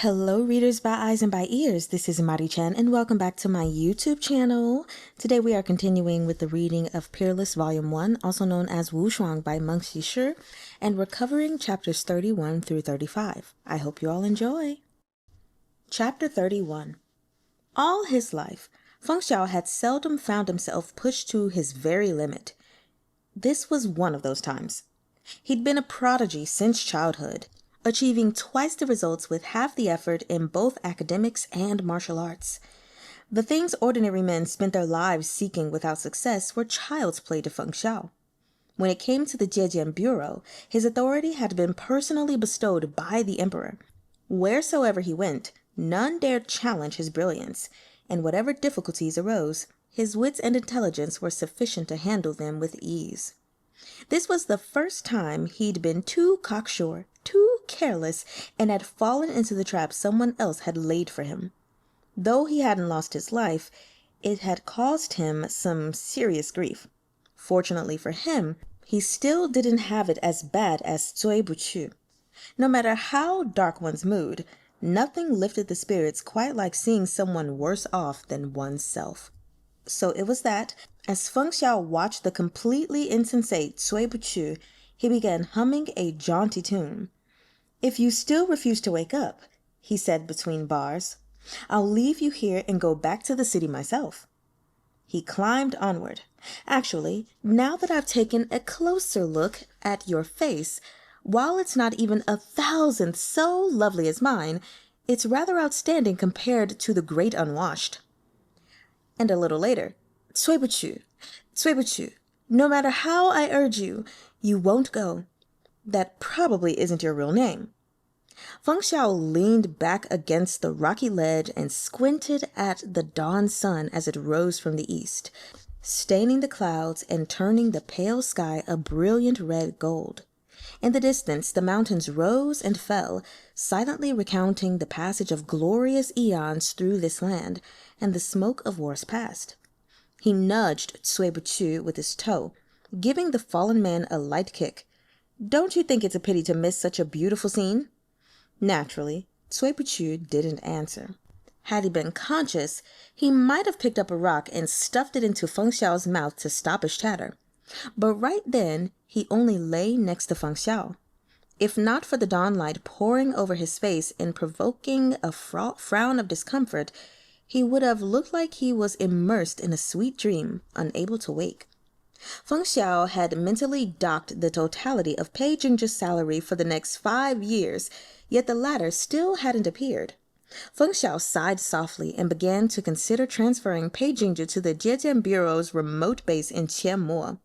Hello readers by eyes and by ears, this is Mari-chan and welcome back to my YouTube channel. Today we are continuing with the reading of Peerless Volume 1, also known as Wu Shuang by Meng Xi Shi, and we're covering chapters 31 through 35. I hope you all enjoy. Chapter 31. All his life, Feng Xiao had seldom found himself pushed to his very limit. This was one of those times. He'd been a prodigy since childhood, achieving twice the results with half the effort in both academics and martial arts. The things ordinary men spent their lives seeking without success were child's play to Feng Xiao. When it came to the Zhejian Bureau, his authority had been personally bestowed by the emperor. Wheresoever he went, none dared challenge his brilliance, and whatever difficulties arose, his wits and intelligence were sufficient to handle them with ease. This was the first time he'd been too cocksure, too careless, and had fallen into the trap someone else had laid for him. Though he hadn't lost his life, it had caused him some serious grief. Fortunately for him, he still didn't have it as bad as Zui Buqu. No matter how dark one's mood, nothing lifted the spirits quite like seeing someone worse off than oneself. So it was that, as Feng Xiao watched the completely insensate Zui Buqu, he began humming a jaunty tune. "If you still refuse to wake up," he said between bars, "I'll leave you here and go back to the city myself." He climbed onward. "Actually, now that I've taken a closer look at your face, while it's not even 1,000th so lovely as mine, it's rather outstanding compared to the great unwashed." And a little later, Zui Buqu, no matter how I urge you, you won't go. That probably isn't your real name." Feng Xiao leaned back against the rocky ledge and squinted at the dawn sun as it rose from the east, staining the clouds and turning the pale sky a brilliant red gold. In the distance, the mountains rose and fell, silently recounting the passage of glorious eons through this land, and the smoke of wars past. He nudged Zui Buqu with his toe, giving the fallen man a light kick. "Don't you think it's a pity to miss such a beautiful scene?" Naturally, Zui Buqu didn't answer. Had he been conscious, he might have picked up a rock and stuffed it into Feng Xiao's mouth to stop his chatter. But right then, he only lay next to Feng Xiao. If not for the dawnlight pouring over his face and provoking a frown of discomfort, he would have looked like he was immersed in a sweet dream, unable to wake. Feng Xiao had mentally docked the totality of Pei Jingzhi's salary for the next 5 years, yet the latter still hadn't appeared. Feng Xiao sighed softly and began to consider transferring Pei Jingzhi to the Zhejian Bureau's remote base in Qianmo.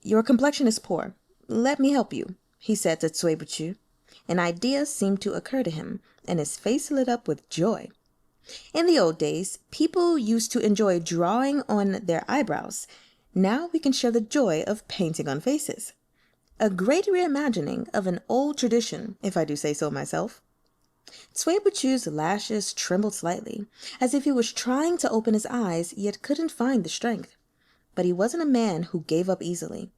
"Your complexion is poor. Let me help you," he said to Zui Buqu. An idea seemed to occur to him, and his face lit up with joy. In the old days, people used to enjoy drawing on their eyebrows. Now we can share the joy of painting on faces. A great reimagining of an old tradition, if I do say so myself. Zui Buqu's lashes trembled slightly, as if he was trying to open his eyes, yet couldn't find the strength. But he wasn't a man who gave up easily.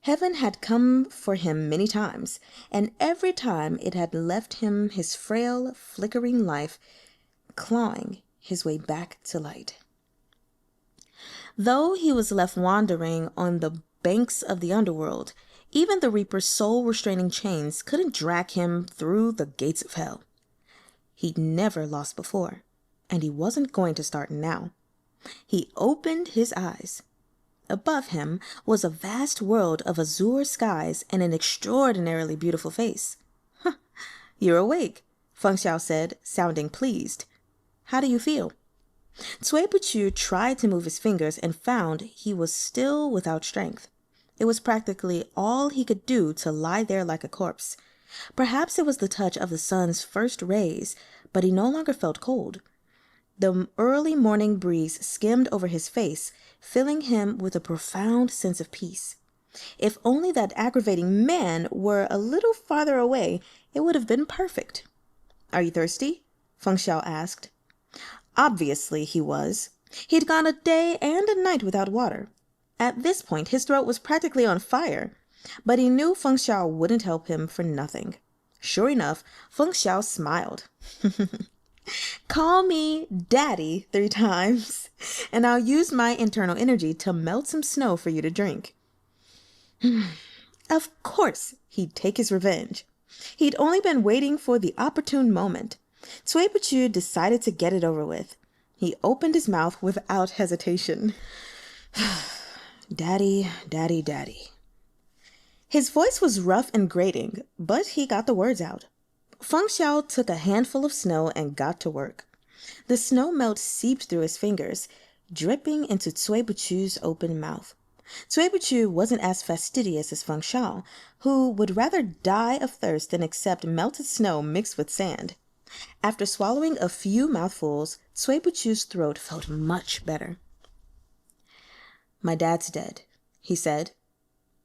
Heaven had come for him many times, and every time it had left him his frail, flickering life, clawing his way back to light. Though he was left wandering on the banks of the underworld, even the Reaper's soul-restraining chains couldn't drag him through the gates of hell. He'd never lost before, and he wasn't going to start now. He opened his eyes. Above him was a vast world of azure skies and an extraordinarily beautiful face. "You're awake," Feng Xiao said, sounding pleased. "How do you feel?" Zui Buqu tried to move his fingers and found he was still without strength. It was practically all he could do to lie there like a corpse. Perhaps it was the touch of the sun's first rays, but he no longer felt cold. The early morning breeze skimmed over his face, filling him with a profound sense of peace. If only that aggravating man were a little farther away, it would have been perfect. "Are you thirsty?" Feng Xiao asked. Obviously he was. He'd gone a day and a night without water. At this point, his throat was practically on fire, but he knew Feng Xiao wouldn't help him for nothing. Sure enough, Feng Xiao smiled. Call me Daddy 3 times, and I'll use my internal energy to melt some snow for you to drink. Of course, he'd take his revenge. He'd only been waiting for the opportune moment. Cui Buchu decided to get it over with. He opened his mouth without hesitation. Daddy, daddy, daddy. His voice was rough and grating, but he got the words out. Feng Xiao took a handful of snow and got to work. The snow melt seeped through his fingers, dripping into Cui Buchu's open mouth. Cui Buchu wasn't as fastidious as Feng Xiao, who would rather die of thirst than accept melted snow mixed with sand. After swallowing a few mouthfuls, Cui Buchu's throat felt much better. My dad's dead, he said.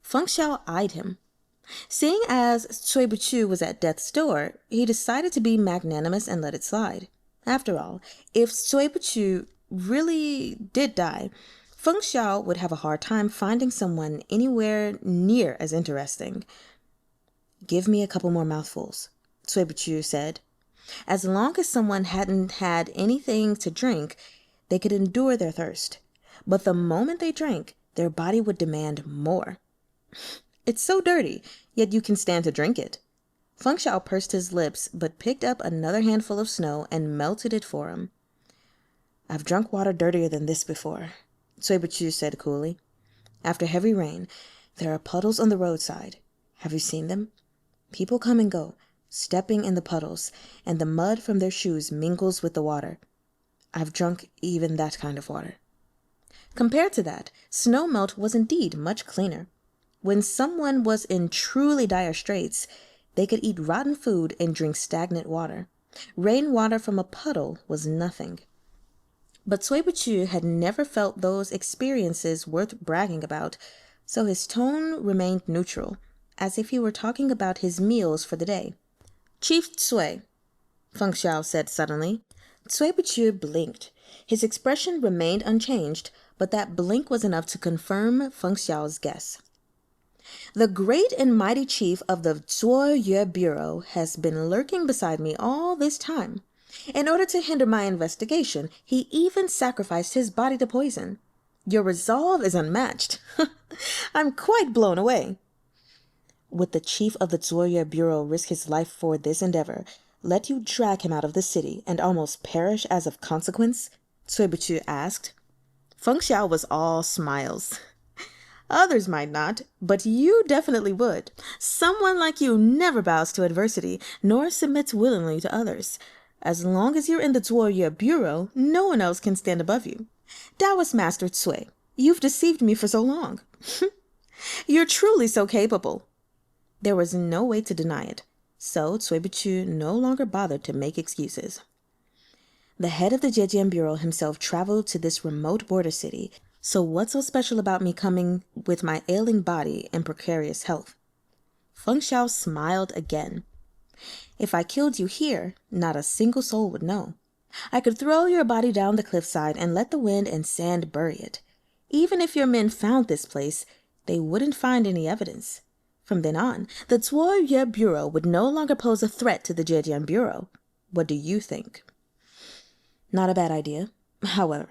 Feng Xiao eyed him. Seeing as Cui Buchu was at death's door, he decided to be magnanimous and let it slide. After all, if Cui Buchu really did die, Feng Xiao would have a hard time finding someone anywhere near as interesting. Give me a couple more mouthfuls, Cui Buchu said. As long as someone hadn't had anything to drink, they could endure their thirst. But the moment they drank, their body would demand more. It's so dirty, yet you can stand to drink it. Feng Xiao pursed his lips, but picked up another handful of snow and melted it for him. I've drunk water dirtier than this before, Cui Buchu said coolly. After heavy rain, there are puddles on the roadside. Have you seen them? People come and go, stepping in the puddles, and the mud from their shoes mingles with the water. I've drunk even that kind of water. Compared to that, snow melt was indeed much cleaner. When someone was in truly dire straits, they could eat rotten food and drink stagnant water. Rainwater from a puddle was nothing. But Cui Buchu had never felt those experiences worth bragging about, so his tone remained neutral, as if he were talking about his meals for the day. Chief Cui, Feng Xiao said suddenly. Cui Buchu blinked. His expression remained unchanged, but that blink was enough to confirm Feng Xiao's guess. The great and mighty chief of the Zuoyue Bureau has been lurking beside me all this time. In order to hinder my investigation, he even sacrificed his body to poison. Your resolve is unmatched. I'm quite blown away. Would the chief of the Zuoyue Bureau risk his life for this endeavor, let you drag him out of the city, and almost perish as of consequence? Cui Buchu asked. Feng Xiao was all smiles. Others might not, but you definitely would. Someone like you never bows to adversity, nor submits willingly to others. As long as you're in the Zuoyue Bureau, no one else can stand above you. Taoist Master Cui, you've deceived me for so long. You're truly so capable. There was no way to deny it, so Cui Buchu no longer bothered to make excuses. The head of the Zhejiang Bureau himself traveled to this remote border city, so what's so special about me coming with my ailing body and precarious health? Feng Xiao smiled again. If I killed you here, not a single soul would know. I could throw your body down the cliffside and let the wind and sand bury it. Even if your men found this place, they wouldn't find any evidence. From then on, the Zuoyue Bureau would no longer pose a threat to the Zhejiang Bureau. What do you think? Not a bad idea. However,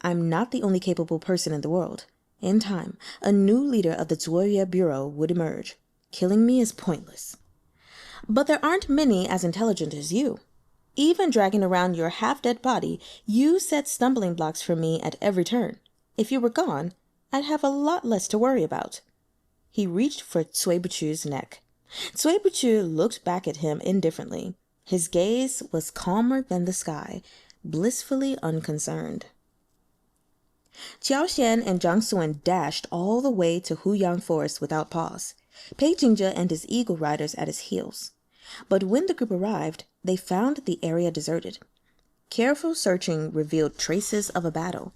I'm not the only capable person in the world. In time, a new leader of the Zuoyue Bureau would emerge. Killing me is pointless. But there aren't many as intelligent as you. Even dragging around your half-dead body, you set stumbling blocks for me at every turn. If you were gone, I'd have a lot less to worry about. He reached for Cui Buchu's neck. Cui Buchu looked back at him indifferently. His gaze was calmer than the sky, blissfully unconcerned. Qiao Xian and Zhang Suan dashed all the way to Huyang Forest without pause, Pei Jingjia and his eagle riders at his heels. But when the group arrived, they found the area deserted. Careful searching revealed traces of a battle.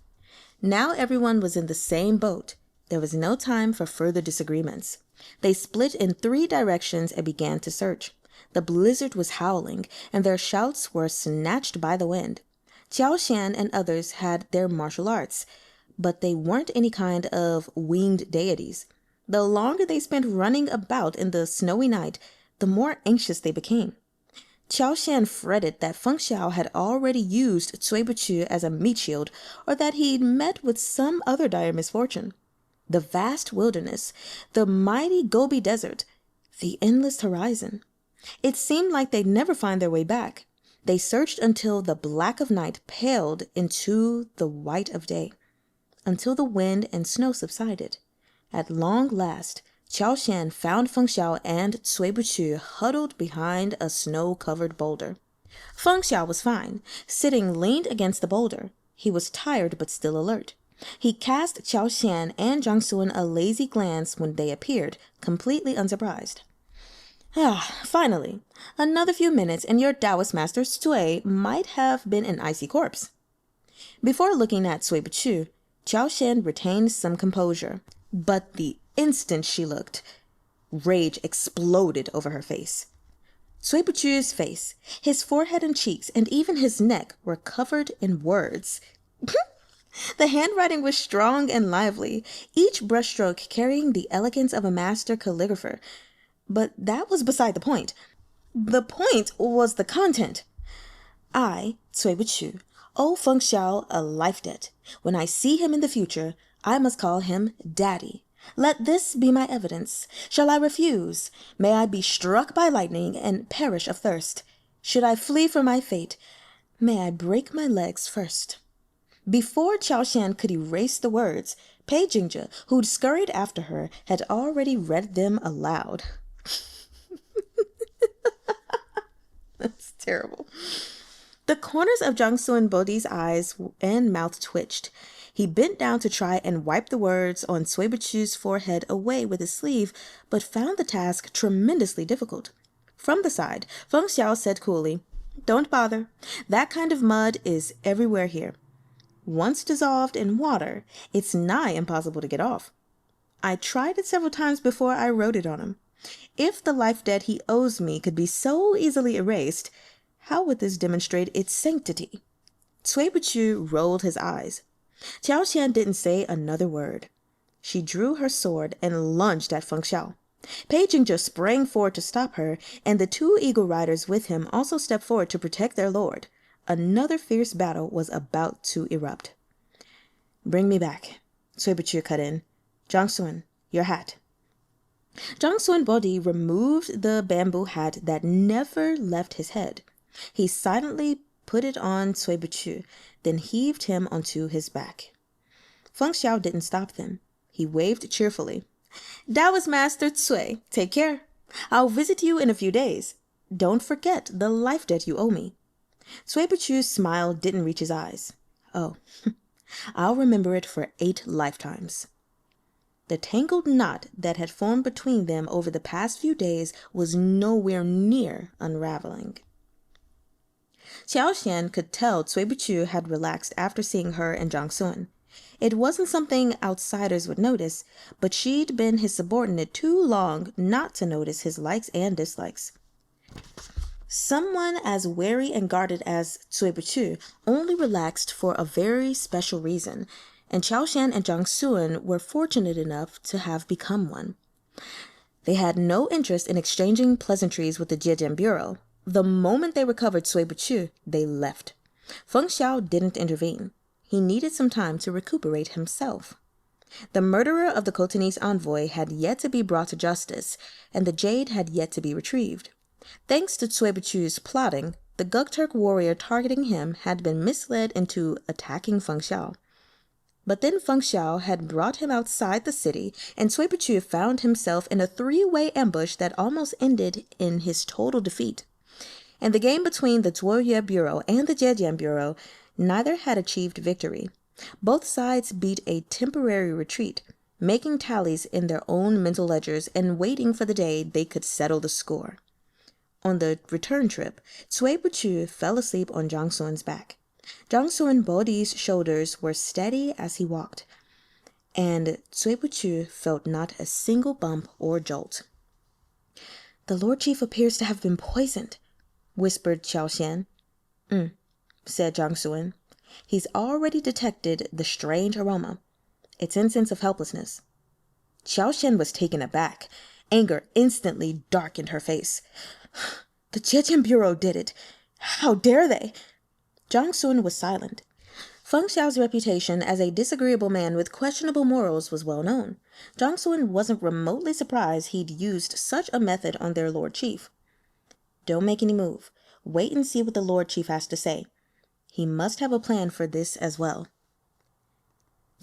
Now everyone was in the same boat. There was no time for further disagreements. They split in 3 directions and began to search. The blizzard was howling, and their shouts were snatched by the wind. Qiao Xian and others had their martial arts, but they weren't any kind of winged deities. The longer they spent running about in the snowy night, the more anxious they became. Qiao Shan fretted that Feng Xiao had already used Cui Buchu as a meat shield, or that he'd met with some other dire misfortune. The vast wilderness, the mighty Gobi Desert, the endless horizon. It seemed like they'd never find their way back. They searched until the black of night paled into the white of day, until the wind and snow subsided. At long last, Qiao Shan found Feng Xiao and Cui Buchu huddled behind a snow-covered boulder. Feng Xiao was fine, sitting leaned against the boulder. He was tired but still alert. He cast Qiao Shan and Zhang Suan a lazy glance when they appeared, completely unsurprised. Finally, another few minutes and your Taoist master Cui might have been an icy corpse. Before looking at Cui Buchu, Qiao Shan retained some composure, but the instant she looked, rage exploded over her face. Cui Buchu's face, his forehead and cheeks, and even his neck were covered in words. The handwriting was strong and lively, each brushstroke carrying the elegance of a master calligrapher. But that was beside the point. The point was the content. I, Cui Buchu, owe Feng Xiao a life debt. When I see him in the future, I must call him Daddy. Let this be my evidence. Shall I refuse? May I be struck by lightning and perish of thirst. Should I flee from my fate, may I break my legs first. Before Qiao Shan could erase the words, Pei Jingzhe, who'd scurried after her, had already read them aloud. That's terrible. The corners of Zhang Suan Bodi's eyes and mouth twitched. He bent down to try and wipe the words on Cui Buchu's forehead away with his sleeve, but found the task tremendously difficult. From the side, Feng Xiao said coolly, "Don't bother. That kind of mud is everywhere here. Once dissolved in water, it's nigh impossible to get off. I tried it several times before I wrote it on him. If the life debt he owes me could be so easily erased, how would this demonstrate its sanctity?" Cui Buchu rolled his eyes. Qiao Shan didn't say another word. She drew her sword and lunged at Feng Xiao. Pei Jingzhe sprang forward to stop her, and the two eagle riders with him also stepped forward to protect their lord. Another fierce battle was about to erupt. "Bring me back," Cui Buchu cut in. "Zhang Suan, your hat." Zhang Suan Bodi removed the bamboo hat that never left his head. He silently put it on Cui Buchu, then heaved him onto his back. Feng Xiao didn't stop them. He waved cheerfully. "Taoist Master Cui, take care. I'll visit you in a few days. Don't forget the life debt you owe me." Cui Buchu's smile didn't reach his eyes. "Oh, I'll remember it for 8 lifetimes." The tangled knot that had formed between them over the past few days was nowhere near unraveling. Qiao Shan could tell Cui Buchu had relaxed after seeing her and Zhang Suan. It wasn't something outsiders would notice, but she'd been his subordinate too long not to notice his likes and dislikes. Someone as wary and guarded as Cui Buchu only relaxed for a very special reason, and Qiao Shan and Zhang Suan were fortunate enough to have become one. They had no interest in exchanging pleasantries with the Zhejian Bureau. The moment they recovered Cui Buchu, they left. Feng Xiao didn't intervene. He needed some time to recuperate himself. The murderer of the Khotanese envoy had yet to be brought to justice, and the jade had yet to be retrieved. Thanks to Cui Buchu's plotting, the Gugturk warrior targeting him had been misled into attacking Feng Xiao. But then Feng Xiao had brought him outside the city, and Cui Buchu found himself in a 3-way ambush that almost ended in his total defeat. In the game between the Zuoyue Bureau and the Zhejian Bureau, neither had achieved victory. Both sides beat a temporary retreat, making tallies in their own mental ledgers and waiting for the day they could settle the score. On the return trip, Cui Buchu fell asleep on Zhang Suan's back. Zhang Suan Bodi's shoulders were steady as he walked, and Cui Buchu felt not a single bump or jolt. "The Lord Chief appears to have been poisoned," whispered Qiao Shan. Said Zhang Suan. "He's already detected the strange aroma. It's incense of helplessness." Qiao Shan was taken aback, Anger instantly darkened her face. The Zhejian Bureau did it. How dare they? Zhang Sun was silent. Feng Xiao's reputation as a disagreeable man with questionable morals was well known. Zhang Sun wasn't remotely surprised he'd used such a method on their Lord Chief. Don't make any move. Wait and see what the Lord Chief has to say. He must have a plan for this as well.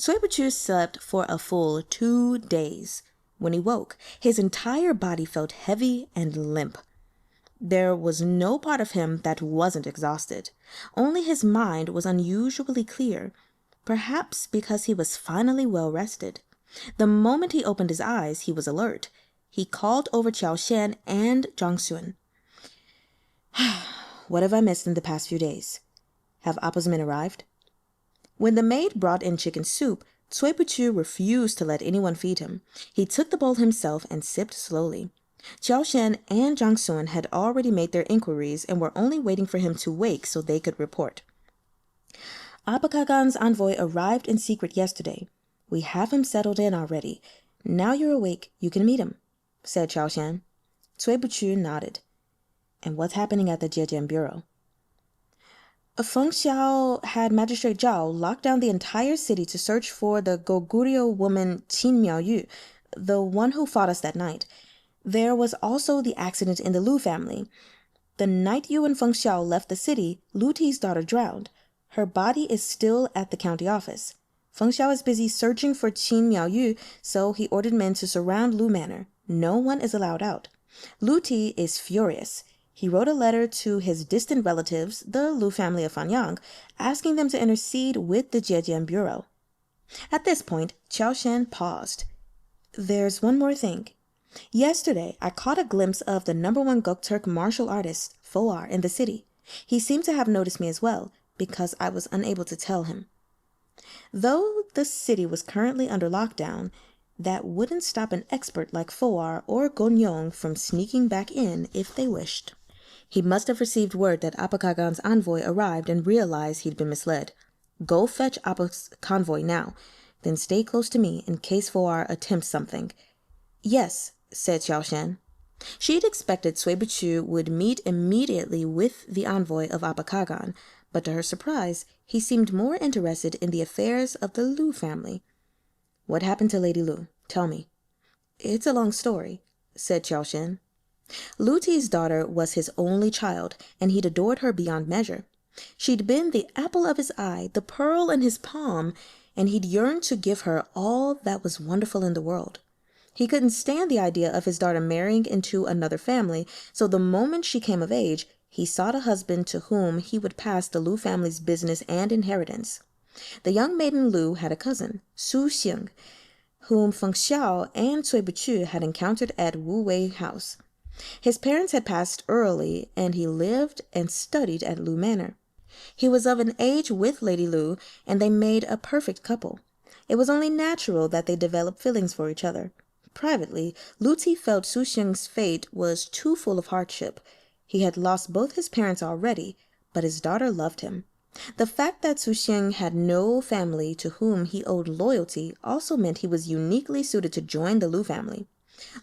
Cui Buchu slept for a full 2 days. When he woke, his entire body felt heavy and limp. There was no part of him that wasn't exhausted. Only his mind was unusually clear, perhaps because he was finally well rested. The moment he opened his eyes, he was alert. He called over Qiao Xian and Zhang Sun. What have I missed in the past few days? Have Appa's men arrived? When the maid brought in chicken soup, Cui Buchu refused to let anyone feed him. He took the bowl himself and sipped slowly. Qiao Xian and Zhang Sun had already made their inquiries and were only waiting for him to wake so they could report. Appa Kagan's envoy arrived in secret yesterday. We have him settled in already. Now you're awake, you can meet him, said Qiao Xian. Cui Buchu nodded. And what's happening at the Zhejian Bureau? Feng Xiao had Magistrate Zhao lock down the entire city to search for the Goguryeo woman Qin Miaoyu, the one who fought us that night. There was also the accident in the Lu family. The night you and Feng Xiao left the city, Lu Ti's daughter drowned. Her body is still at the county office. Feng Xiao is busy searching for Qin Miaoyu, so he ordered men to surround Lu Manor. No one is allowed out. Lu Ti is furious. He wrote a letter to his distant relatives, the Lu family of Fanyang, asking them to intercede with the Zhejian Bureau. At this point, Qiao Xian paused. There's one more thing. Yesterday, I caught a glimpse of the #1 Gokturk martial artist, Foar, in the city. He seemed to have noticed me as well, because I was unable to tell him. Though the city was currently under lockdown, that wouldn't stop an expert like Foar or Gonyong from sneaking back in if they wished. He must have received word that Appa Kagan's envoy arrived and realized he'd been misled. Go fetch Appa's convoy now, then stay close to me in case Foar attempts something. Yes, said Qiao Xian. She'd expected Cui Buchu would meet immediately with the envoy of Appa Kagan, but to her surprise, he seemed more interested in the affairs of the Lu family. What happened to Lady Lu? Tell me. It's a long story, said Qiao Xian. Lu Ti's daughter was his only child, and he'd adored her beyond measure. She'd been the apple of his eye, the pearl in his palm, and he'd yearned to give her all that was wonderful in the world. He couldn't stand the idea of his daughter marrying into another family, so the moment she came of age, he sought a husband to whom he would pass the Lu family's business and inheritance. The young maiden Lu had a cousin, Su Xing, whom Feng Xiao and Cui Buchu had encountered at Wu Wei House. His parents had passed early, and he lived and studied at Lu Manor. He was of an age with Lady Lu, and they made a perfect couple. It was only natural that they developed feelings for each other. Privately, Lu Ti felt Su Xing's fate was too full of hardship. He had lost both his parents already, but his daughter loved him. The fact that Su Xing had no family to whom he owed loyalty also meant he was uniquely suited to join the Lu family.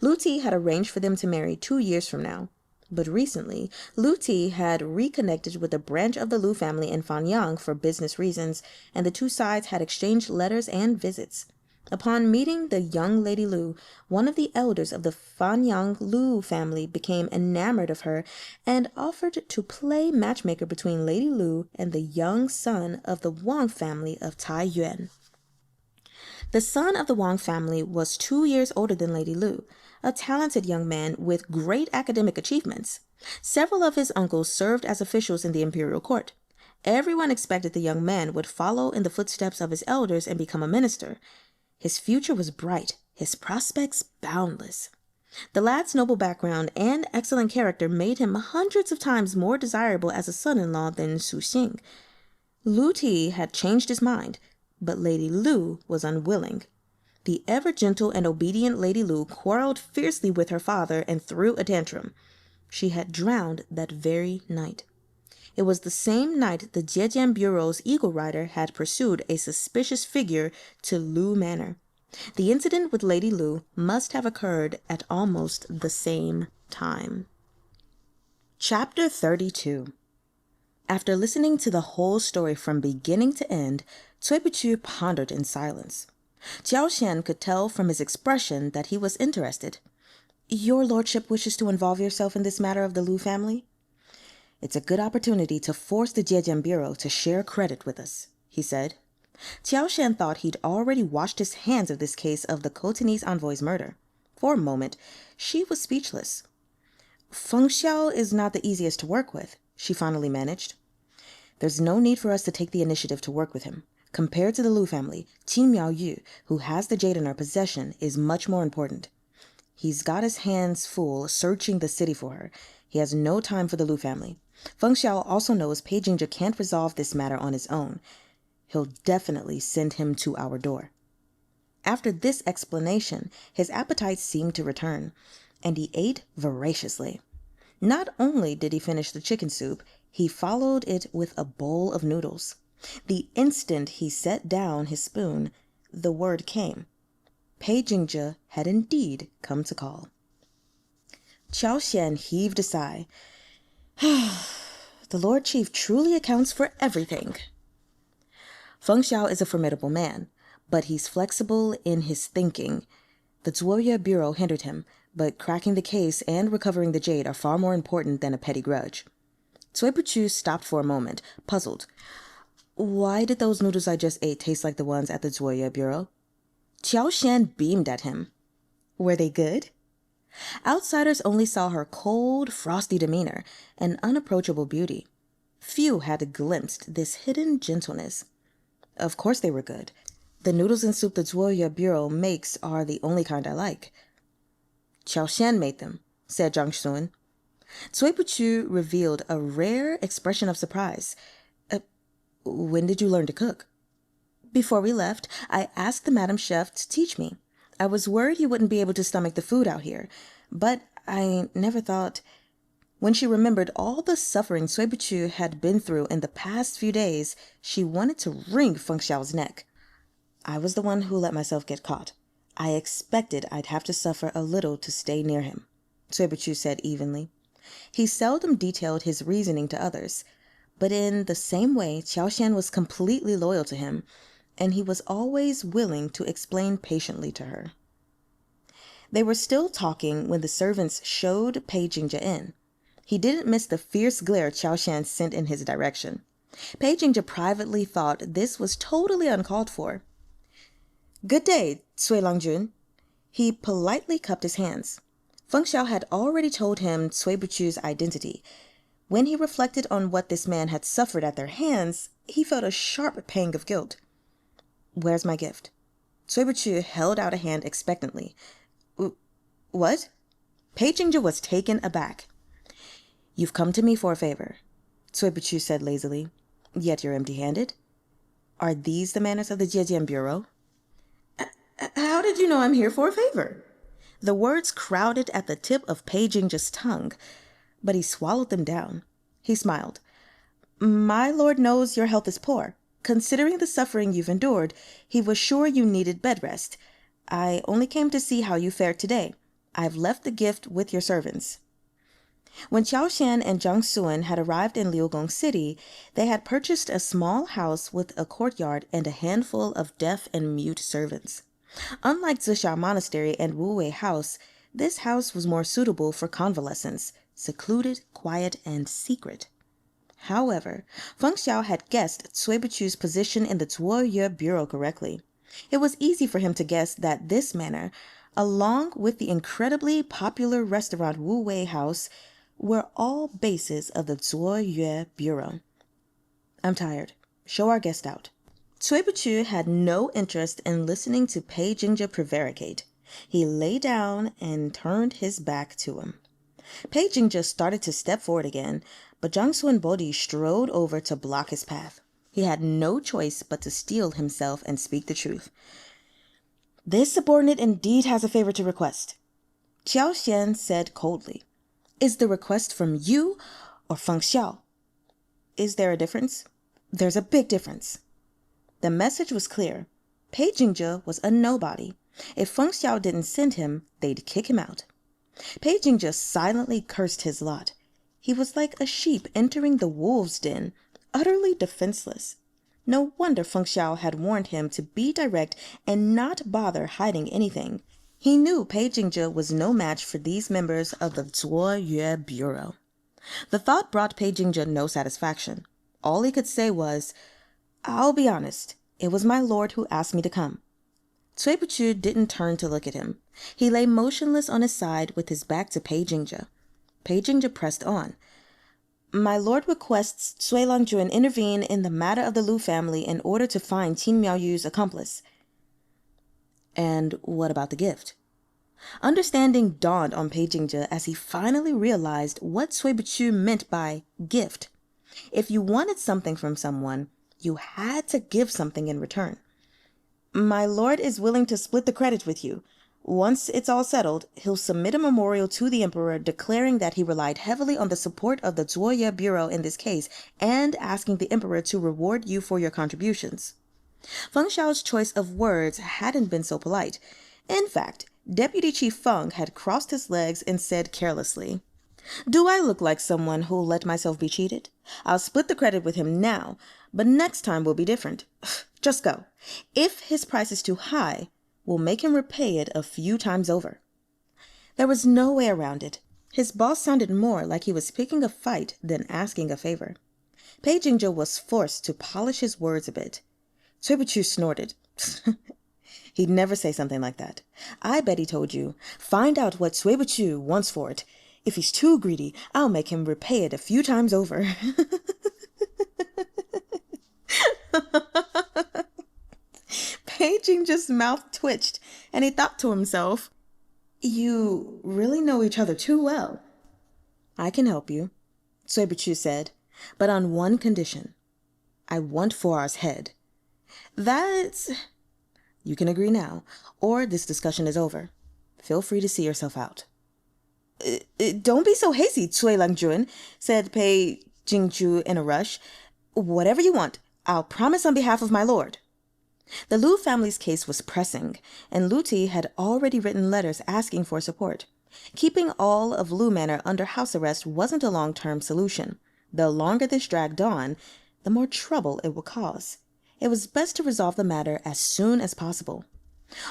Lu Ti had arranged for them to marry 2 years from now. But recently, Lu Ti had reconnected with a branch of the Lu family in Fanyang for business reasons, and the two sides had exchanged letters and visits. Upon meeting the young Lady Lu, one of the elders of the Fanyang Lu family became enamored of her and offered to play matchmaker between Lady Lu and the young son of the Wang family of Taiyuan. The son of the Wang family was 2 years older than Lady Lu, a talented young man with great academic achievements. Several of his uncles served as officials in the imperial court. Everyone expected the young man would follow in the footsteps of his elders and become a minister. His future was bright, his prospects boundless. The lad's noble background and excellent character made him hundreds of times more desirable as a son-in-law than Su Xing. Lu Ti had changed his mind, but Lady Lu was unwilling. The ever-gentle and obedient Lady Lu quarreled fiercely with her father and threw a tantrum. She had drowned that very night. It was the same night the Zhejian Bureau's eagle rider had pursued a suspicious figure to Lu Manor. The incident with Lady Lu must have occurred at almost the same time. Chapter 32. After listening to the whole story from beginning to end, Cui Buchu pondered in silence. Qiao Xian could tell from his expression that he was interested. Your lordship wishes to involve yourself in this matter of the Lu family? It's a good opportunity to force the Zhejiang Bureau to share credit with us, he said. Qiao Xian thought he'd already washed his hands of this case of the Cotonese envoy's murder. For a moment, she was speechless. Feng Xiao is not the easiest to work with, she finally managed. There's no need for us to take the initiative to work with him. Compared to the Lu family, Qin Miao Yu, who has the jade in our possession, is much more important. He's got his hands full searching the city for her. He has no time for the Lu family. Feng Xiao also knows Pei Jingzhe can't resolve this matter on his own. He'll definitely send him to our door. After this explanation, his appetite seemed to return, and he ate voraciously. Not only did he finish the chicken soup, he followed it with a bowl of noodles. The instant he set down his spoon, the word came. Pei Jingzhe had indeed come to call. Qiao Xian heaved a sigh. The Lord Chief truly accounts for everything. Feng Xiao is a formidable man, but he's flexible in his thinking. The Zuoye Bureau hindered him, but cracking the case and recovering the jade are far more important than a petty grudge. Cui Buchu stopped for a moment, puzzled. Why did those noodles I just ate taste like the ones at the Zuoye Bureau? Qiao Xian beamed at him. Were they good? Outsiders only saw her cold, frosty demeanor and unapproachable beauty. Few had glimpsed this hidden gentleness. Of course they were good. The noodles and soup the Zuoye Bureau makes are the only kind I like. Qiao Xian made them, said Zhang Xun. Cui Buchu revealed a rare expression of surprise. When did you learn to cook? Before we left, I asked the Madam Chef to teach me. I was worried you wouldn't be able to stomach the food out here, but I never thought... When she remembered all the suffering Cui Buchu had been through in the past few days, she wanted to wring Feng Xiao's neck. I was the one who let myself get caught. I expected I'd have to suffer a little to stay near him, Cui Buchu said evenly. He seldom detailed his reasoning to others, but in the same way Qiao Xian was completely loyal to him, and he was always willing to explain patiently to her. They were still talking when the servants showed Pei Jingzhe in. He didn't miss the fierce glare Qiao Xian sent in his direction. Pei Jingzhe privately thought this was totally uncalled for. Good day, Cui Longjun. He politely cupped his hands. Feng Xiao had already told him Cui Buchu's identity. When he reflected on what this man had suffered at their hands, he felt a sharp pang of guilt. Where's my gift? Cui Buchu held out a hand expectantly. What? Pei Jingzhe was taken aback. You've come to me for a favor, Cui Buchu said lazily. Yet you're empty-handed. Are these the manners of the Zhejiang Bureau? How did you know I'm here for a favor? The words crowded at the tip of Pei Jingzhe's tongue, but he swallowed them down. He smiled. My lord knows your health is poor. Considering the suffering you've endured, he was sure you needed bed rest. I only came to see how you fared today. I've left the gift with your servants. When Qiao Xian and Zhang Xun had arrived in Liugong City, they had purchased a small house with a courtyard and a handful of deaf and mute servants. Unlike Zixia Monastery and Wuwei House, this house was more suitable for convalescents, secluded, quiet, and secret. However, Feng Xiao had guessed Cui Buchu's position in the Zuoye Bureau correctly. It was easy for him to guess that this manor, along with the incredibly popular restaurant Wuwei House, were all bases of the Zuoye Bureau. I'm tired. Show our guest out. Cui Buchu had no interest in listening to Pei Jingzhe prevaricate. He lay down and turned his back to him. Pei Jingzhe started to step forward again, but Zhang Xun Bodhi strode over to block his path. He had no choice but to steel himself and speak the truth. This subordinate indeed has a favor to request, Qiao Xian said coldly. Is the request from you or Feng Xiao? Is there a difference? There's a big difference. The message was clear. Pei Jingzhe was a nobody. If Feng Xiao didn't send him, they'd kick him out. Pei Jing just silently cursed his lot. He was like a sheep entering the wolves' den, utterly defenseless. No wonder Feng Xiao had warned him to be direct and not bother hiding anything. He knew Pei Jingzhe was no match for these members of the Zuoyue Bureau. The thought brought Pei Jingzhe no satisfaction. All he could say was, "I'll be honest, it was my lord who asked me to come." Cui Buchu didn't turn to look at him. He lay motionless on his side with his back to Pei Jingzhe. Pei Jingzhe pressed on. "My lord requests Cui Longjun intervene in the matter of the Lu family in order to find Qin Miaoyu's accomplice." And what about the gift? Understanding dawned on Pei Jingzhe as he finally realized what Cui Buchu meant by gift. If you wanted something from someone, you had to give something in return. "My lord is willing to split the credit with you. Once it's all settled, he'll submit a memorial to the emperor declaring that he relied heavily on the support of the Zuoye Bureau in this case and asking the emperor to reward you for your contributions." Feng Xiao's choice of words hadn't been so polite. In fact, Deputy Chief Feng had crossed his legs and said carelessly, "Do I look like someone who'll let myself be cheated? I'll split the credit with him now, but next time will be different. Just go. If his price is too high, we'll make him repay it a few times over." There was no way around it. His boss sounded more like he was picking a fight than asking a favor. Pei Jingzhe was forced to polish his words a bit. Cui Buchu snorted. He'd never say something like that. "I bet he told you, 'Find out what Cui Buchu wants for it. If he's too greedy, I'll make him repay it a few times over.'" Pei Jingzhe's mouth twitched, and he thought to himself, "You really know each other too well." "I can help you," Cui Buchu said, "but on one condition. I want 4R's head." "That's—" "You can agree now, or this discussion is over. Feel free to see yourself out." "Don't be so hasty, Cui Longjun," said Pei Jingzhu in a rush. "Whatever you want, I'll promise on behalf of my lord." The Lu family's case was pressing, and Lu Ti had already written letters asking for support. Keeping all of Lu Manor under house arrest wasn't a long-term solution. The longer this dragged on, the more trouble it would cause. It was best to resolve the matter as soon as possible.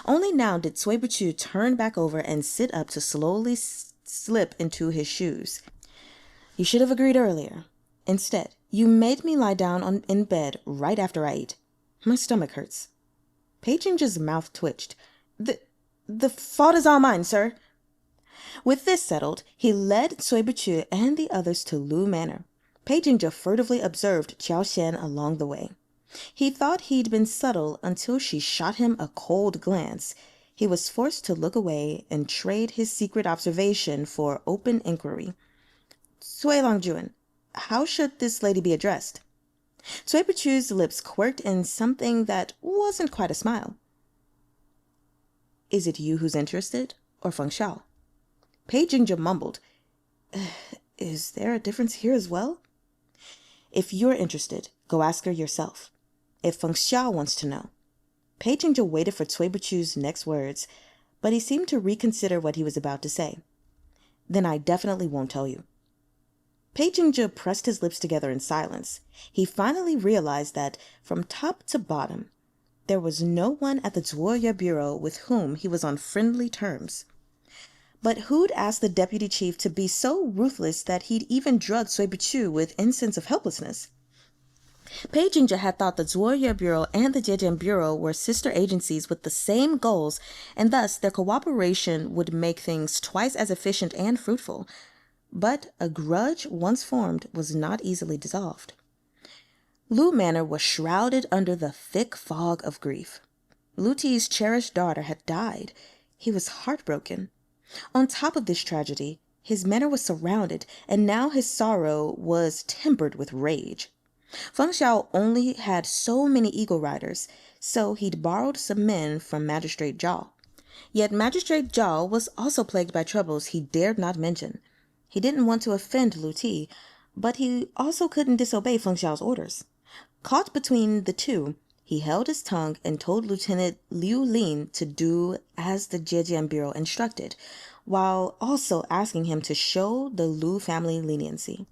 Only now did Cui Buchu turn back over and sit up to slowly slip into his shoes. "You should have agreed earlier. Instead, you made me lie down in bed right after I ate. My stomach hurts." Pei Jingzhe's mouth twitched. The fault is all mine, sir." With this settled, he led Cui Buchu and the others to Lu Manor. Pei Jingzhe furtively observed Qiao Xian along the way. He thought he'd been subtle until she shot him a cold glance. He was forced to look away and trade his secret observation for open inquiry. "Cui Longjun, how should this lady be addressed?" Cui Buchu's lips quirked in something that wasn't quite a smile. "Is it you who's interested, or Feng Xiao?" Pei Jingzhe mumbled. Is there a difference here as well?" "If you're interested, go ask her yourself. If Feng Xiao wants to know." Pei Jingzhe waited for Cui Buchu's next words, but he seemed to reconsider what he was about to say. "Then I definitely won't tell you." Pei Jingzhe pressed his lips together in silence. He finally realized that, from top to bottom, there was no one at the Zuoye Bureau with whom he was on friendly terms. But who'd asked the deputy chief to be so ruthless that he'd even drug Cui Buchu with incense of helplessness? Pei Jingzhe had thought the Zuoye Bureau and the Zhejian Bureau were sister agencies with the same goals, and thus their cooperation would make things twice as efficient and fruitful. But a grudge once formed was not easily dissolved. Lu Manor was shrouded under the thick fog of grief. Lu Ti's cherished daughter had died. He was heartbroken. On top of this tragedy, his manor was surrounded, and now his sorrow was tempered with rage. Feng Xiao only had so many eagle riders, so he'd borrowed some men from Magistrate Zhao. Yet Magistrate Zhao was also plagued by troubles he dared not mention. He didn't want to offend Lu Ti, but he also couldn't disobey Feng Xiao's orders. Caught between the two, He held his tongue and told Lieutenant Liu Lin to do as the Zhejiang Bureau instructed, while also asking him to show the Liu family leniency.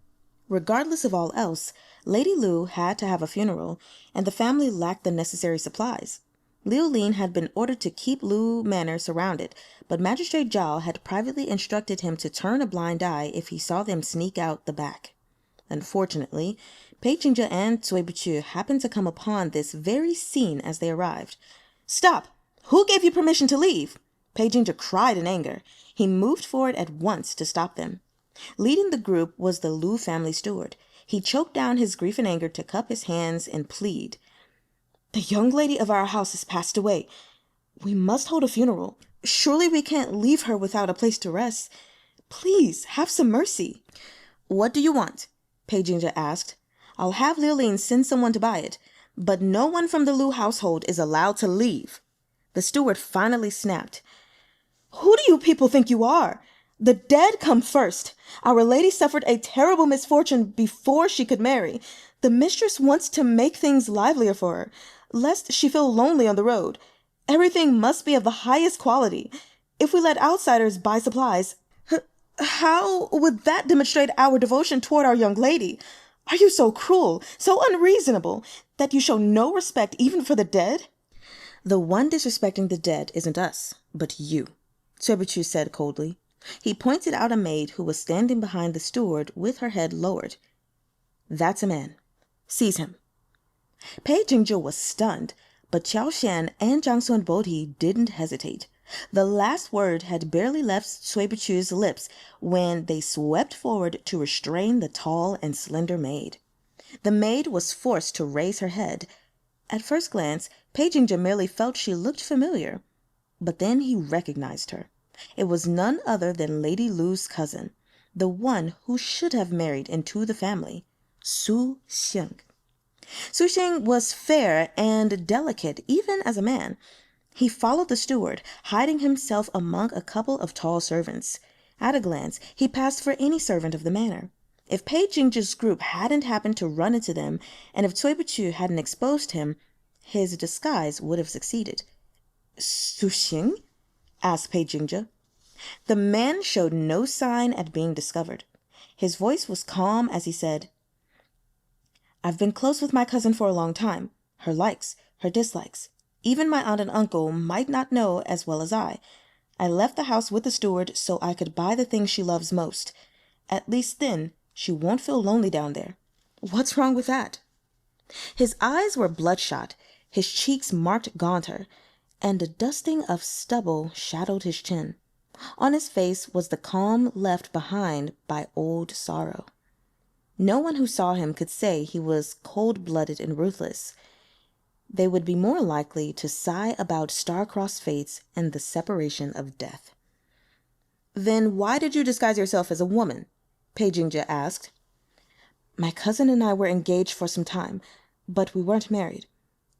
Regardless of all else, Lady Liu had to have a funeral, and the family lacked the necessary supplies. Liu Lin had been ordered to keep Liu Manor surrounded, but Magistrate Zhao had privately instructed him to turn a blind eye if he saw them sneak out the back. Unfortunately, Pei Jingzhe and Cui Buchu happened to come upon this very scene as they arrived. "Stop! Who gave you permission to leave?" Pei Jingzhe cried in anger. He moved forward at once to stop them. Leading the group was the Liu family steward. He choked down his grief and anger to cup his hands and plead. "The young lady of our house has passed away. We must hold a funeral. Surely we can't leave her without a place to rest. Please, have some mercy." "What do you want?" Pei Jingzhe asked. "I'll have Liu Lin send someone to buy it, but no one from the Liu household is allowed to leave." The steward finally snapped. "Who do you people think you are? The dead come first. Our lady suffered a terrible misfortune before she could marry. The mistress wants to make things livelier for her, lest she feel lonely on the road. Everything must be of the highest quality. If we let outsiders buy supplies, how would that demonstrate our devotion toward our young lady? Are you so cruel, so unreasonable, that you show no respect even for the dead?" "The one disrespecting the dead isn't us, but you," Chebichu said coldly. He pointed out a maid who was standing behind the steward with her head lowered. "That's a man. Seize him." Pei Jingzhe was stunned, but Qiao Shan and Jiang Sun Bodhi didn't hesitate. The last word had barely left Cui Bichu's lips when they swept forward to restrain the tall and slender maid. The maid was forced to raise her head. At first glance, Pei Jingzhe merely felt she looked familiar, but then he recognized her. It was none other than Lady Lu's cousin, the one who should have married into the family, Su Xing. Su Xing was fair and delicate even as a man. He followed the steward, hiding himself among a couple of tall servants. At a glance, he passed for any servant of the manor. If Pei Jingzhe's group hadn't happened to run into them, and if Cui Bichu hadn't exposed him, his disguise would have succeeded. "Su Xing?" asked Pei Jingzhe. The man showed no sign at being discovered. His voice was calm as he said, "I've been close with my cousin for a long time. Her likes, her dislikes. Even my aunt and uncle might not know as well as I. I left the house with the steward so I could buy the things she loves most. At least then, she won't feel lonely down there. What's wrong with that?" His eyes were bloodshot, his cheeks marked gaunter, and a dusting of stubble shadowed his chin. On his face was the calm left behind by old sorrow. No one who saw him could say he was cold-blooded and ruthless. They would be more likely to sigh about star-crossed fates and the separation of death. "Then why did you disguise yourself as a woman?" Pei Jingzhe asked. "My cousin and I were engaged for some time, but we weren't married.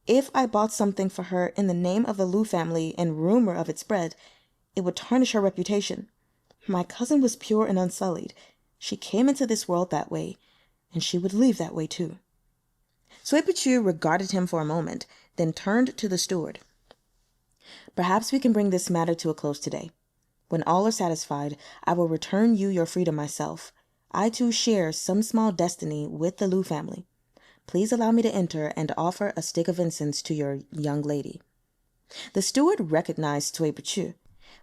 If I bought something for her in the name of the Liu family and rumor of it spread, it would tarnish her reputation. My cousin was pure and unsullied. She came into this world that way, and she would leave that way too." Cui Bichu regarded him for a moment, then turned to the steward. "Perhaps we can bring this matter to a close today. When all are satisfied, I will return you your freedom myself. I too share some small destiny with the Liu family. Please allow me to enter and offer a stick of incense to your young lady." The steward recognized Cui Bichu.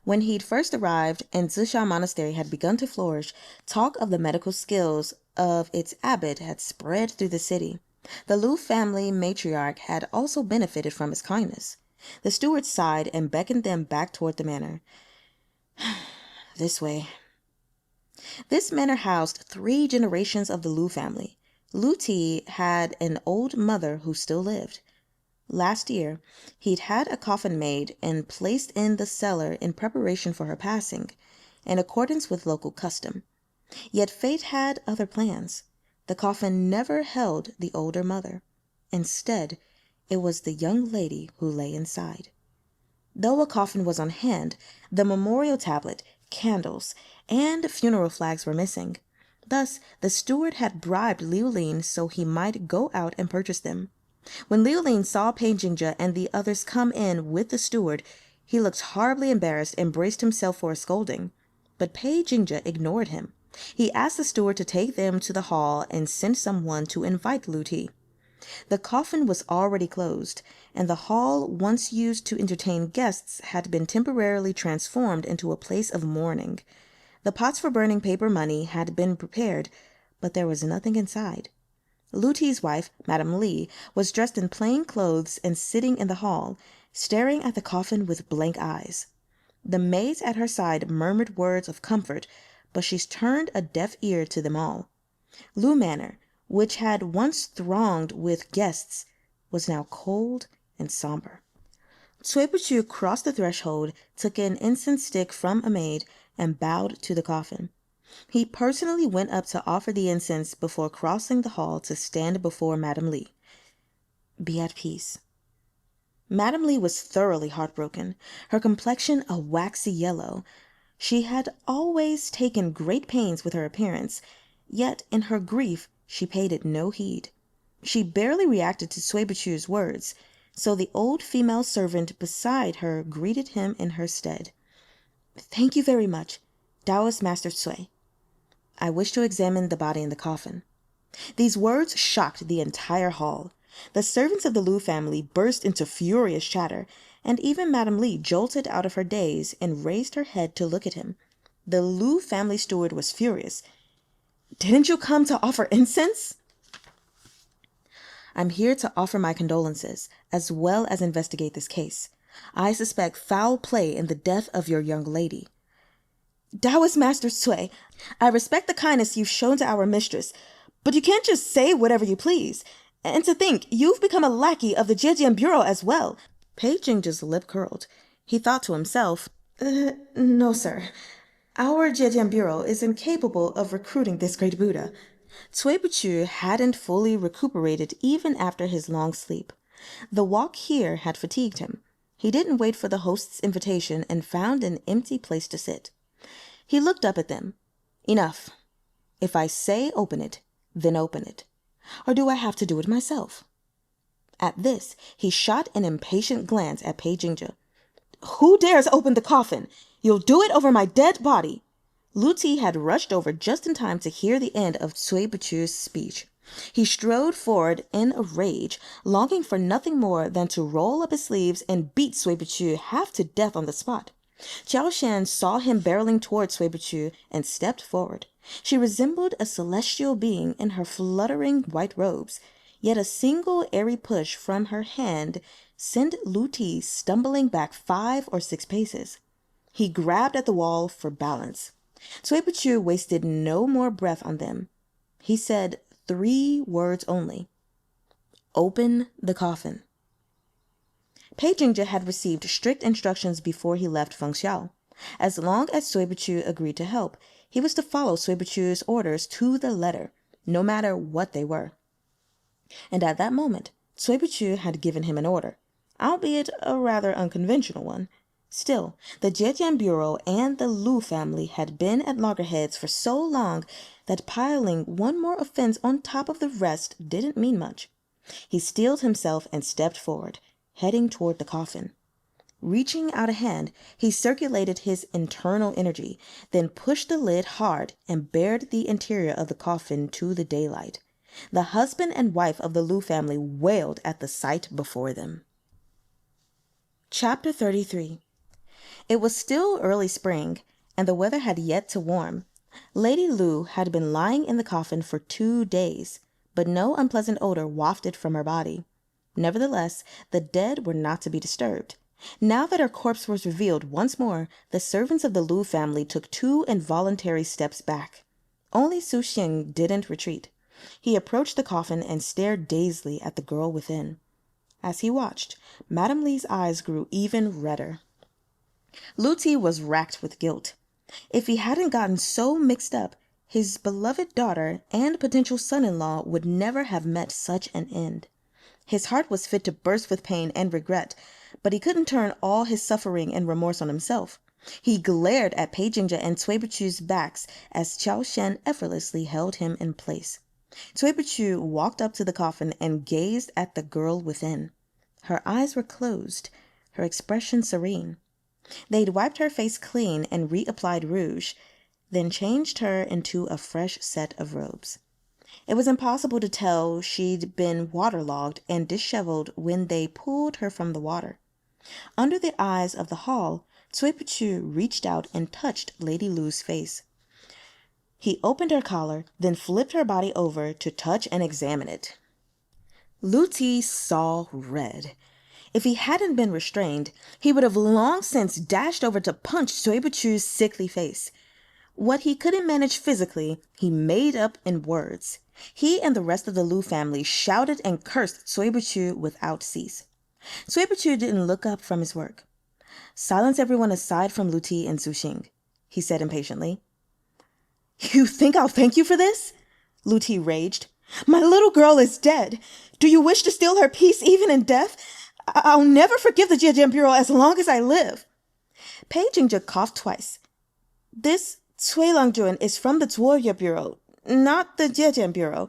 When he'd first arrived and Zisha Monastery had begun to flourish, talk of the medical skills of its abbot had spread through the city. The Liu family matriarch had also benefited from his kindness. The steward sighed and beckoned them back toward the manor. "This way." This manor housed 3 generations of the Liu family. Liu Ti had an old mother who still lived. Last year, he'd had a coffin made and placed in the cellar in preparation for her passing, in accordance with local custom. Yet fate had other plans. The coffin never held the older mother. Instead, it was the young lady who lay inside. Though a coffin was on hand, the memorial tablet, candles, and funeral flags were missing. Thus, the steward had bribed Liu Lin so he might go out and purchase them. When Liu Ling saw Pei Jingzhe and the others come in with the steward, he looked horribly embarrassed and braced himself for a scolding. But Pei Jingzhe ignored him. He asked the steward to take them to the hall and send someone to invite Lu Ti. The coffin was already closed, and the hall once used to entertain guests had been temporarily transformed into a place of mourning. The pots for burning paper money had been prepared, but there was nothing inside. Lu Ti's wife, Madame Li, was dressed in plain clothes and sitting in the hall, staring at the coffin with blank eyes. The maids at her side murmured words of comfort, but she turned a deaf ear to them all. Lu Manor, which had once thronged with guests, was now cold and somber. Cui Buchu crossed the threshold, took an incense stick from a maid, and bowed to the coffin. He personally went up to offer the incense before crossing the hall to stand before Madame Li. "Be at peace." Madame Li was thoroughly heartbroken, her complexion a waxy yellow. She had always taken great pains with her appearance, yet in her grief she paid it no heed. She barely reacted to Cui Buchu's words, so the old female servant beside her greeted him in her stead. "Thank you very much, Taoist Master Cui. I wish to examine the body in the coffin." These words shocked the entire hall. The servants of the Lu family burst into furious chatter, and even Madame Li jolted out of her daze and raised her head to look at him. The Lu family steward was furious. "Didn't you come to offer incense?" "I'm here to offer my condolences, as well as investigate this case. I suspect foul play in the death of your young lady." "Taoist Master Cui, I respect the kindness you've shown to our mistress, but you can't just say whatever you please. And to think, you've become a lackey of the Zhejiang Bureau as well." Pei Jingzhe's lip curled. He thought to himself, "No, sir. Our Zhejiang Bureau is incapable of recruiting this great Buddha." Cui Buchu hadn't fully recuperated even after his long sleep. The walk here had fatigued him. He didn't wait for the host's invitation and found an empty place to sit. He looked up at them. "Enough. If I say open it, then open it. Or do I have to do it myself?" At this, he shot an impatient glance at Pei Jingzhe. "Who dares open the coffin? You'll do it over my dead body." Lu Ti had rushed over just in time to hear the end of Cui Buchu's speech. He strode forward in a rage, longing for nothing more than to roll up his sleeves and beat Cui Buchu half to death on the spot. Qiao Shan saw him barreling toward Cui Buchu and stepped forward. She resembled a celestial being in her fluttering white robes, yet a single airy push from her hand sent Lu Ti stumbling back 5 or 6 paces. He grabbed at the wall for balance. Cui Buchu wasted no more breath on them. He said 3 words only. "Open the coffin." Pei Jingzhe had received strict instructions before he left Fengxiao. As long as Cui Buchu agreed to help, he was to follow Cui Buchu's orders to the letter, no matter what they were. And at that moment, Cui Buchu had given him an order, albeit a rather unconventional one. Still, the Zhejiang Bureau and the Lu family had been at loggerheads for so long that piling one more offense on top of the rest didn't mean much. He steeled himself and stepped forward, heading toward the coffin. Reaching out a hand, he circulated his internal energy, then pushed the lid hard and bared the interior of the coffin to the daylight. The husband and wife of the Lu family wailed at the sight before them. Chapter 33. It was still early spring, and the weather had yet to warm. Lady Lu had been lying in the coffin for 2 days, but no unpleasant odor wafted from her body. Nevertheless, the dead were not to be disturbed. Now that her corpse was revealed once more, the servants of the Lu family took 2 involuntary steps back. Only Su Xing didn't retreat. He approached the coffin and stared dazedly at the girl within. As he watched, Madame Li's eyes grew even redder. Lu Ti was racked with guilt. If he hadn't gotten so mixed up, his beloved daughter and potential son-in-law would never have met such an end. His heart was fit to burst with pain and regret, but he couldn't turn all his suffering and remorse on himself. He glared at Pei Jingzhe and Cui Buchu's backs as Qiao Shan effortlessly held him in place. Cui Buchu walked up to the coffin and gazed at the girl within. Her eyes were closed, her expression serene. They'd wiped her face clean and reapplied rouge, then changed her into a fresh set of robes. It was impossible to tell she'd been waterlogged and disheveled when they pulled her from the water. Under the eyes of the hall, Cui Buchu reached out and touched Lady Lu's face. He opened her collar, then flipped her body over to touch and examine it. Lu Ti saw red. If he hadn't been restrained, he would have long since dashed over to punch Cui Buchu's sickly face. What he couldn't manage physically, he made up in words. He and the rest of the Lu family shouted and cursed Cui Buchu without cease. Cui Buchu didn't look up from his work. "Silence everyone aside from Lu Ti and Zuxing," he said impatiently. "You think I'll thank you for this?" Lu Ti raged. "My little girl is dead. Do you wish to steal her peace even in death? I'll never forgive the Jiejian Bureau as long as I live." Pei Jingzhe coughed twice. "This Cui Langjun is from the Zuoye Bureau, not the Jiejian Bureau."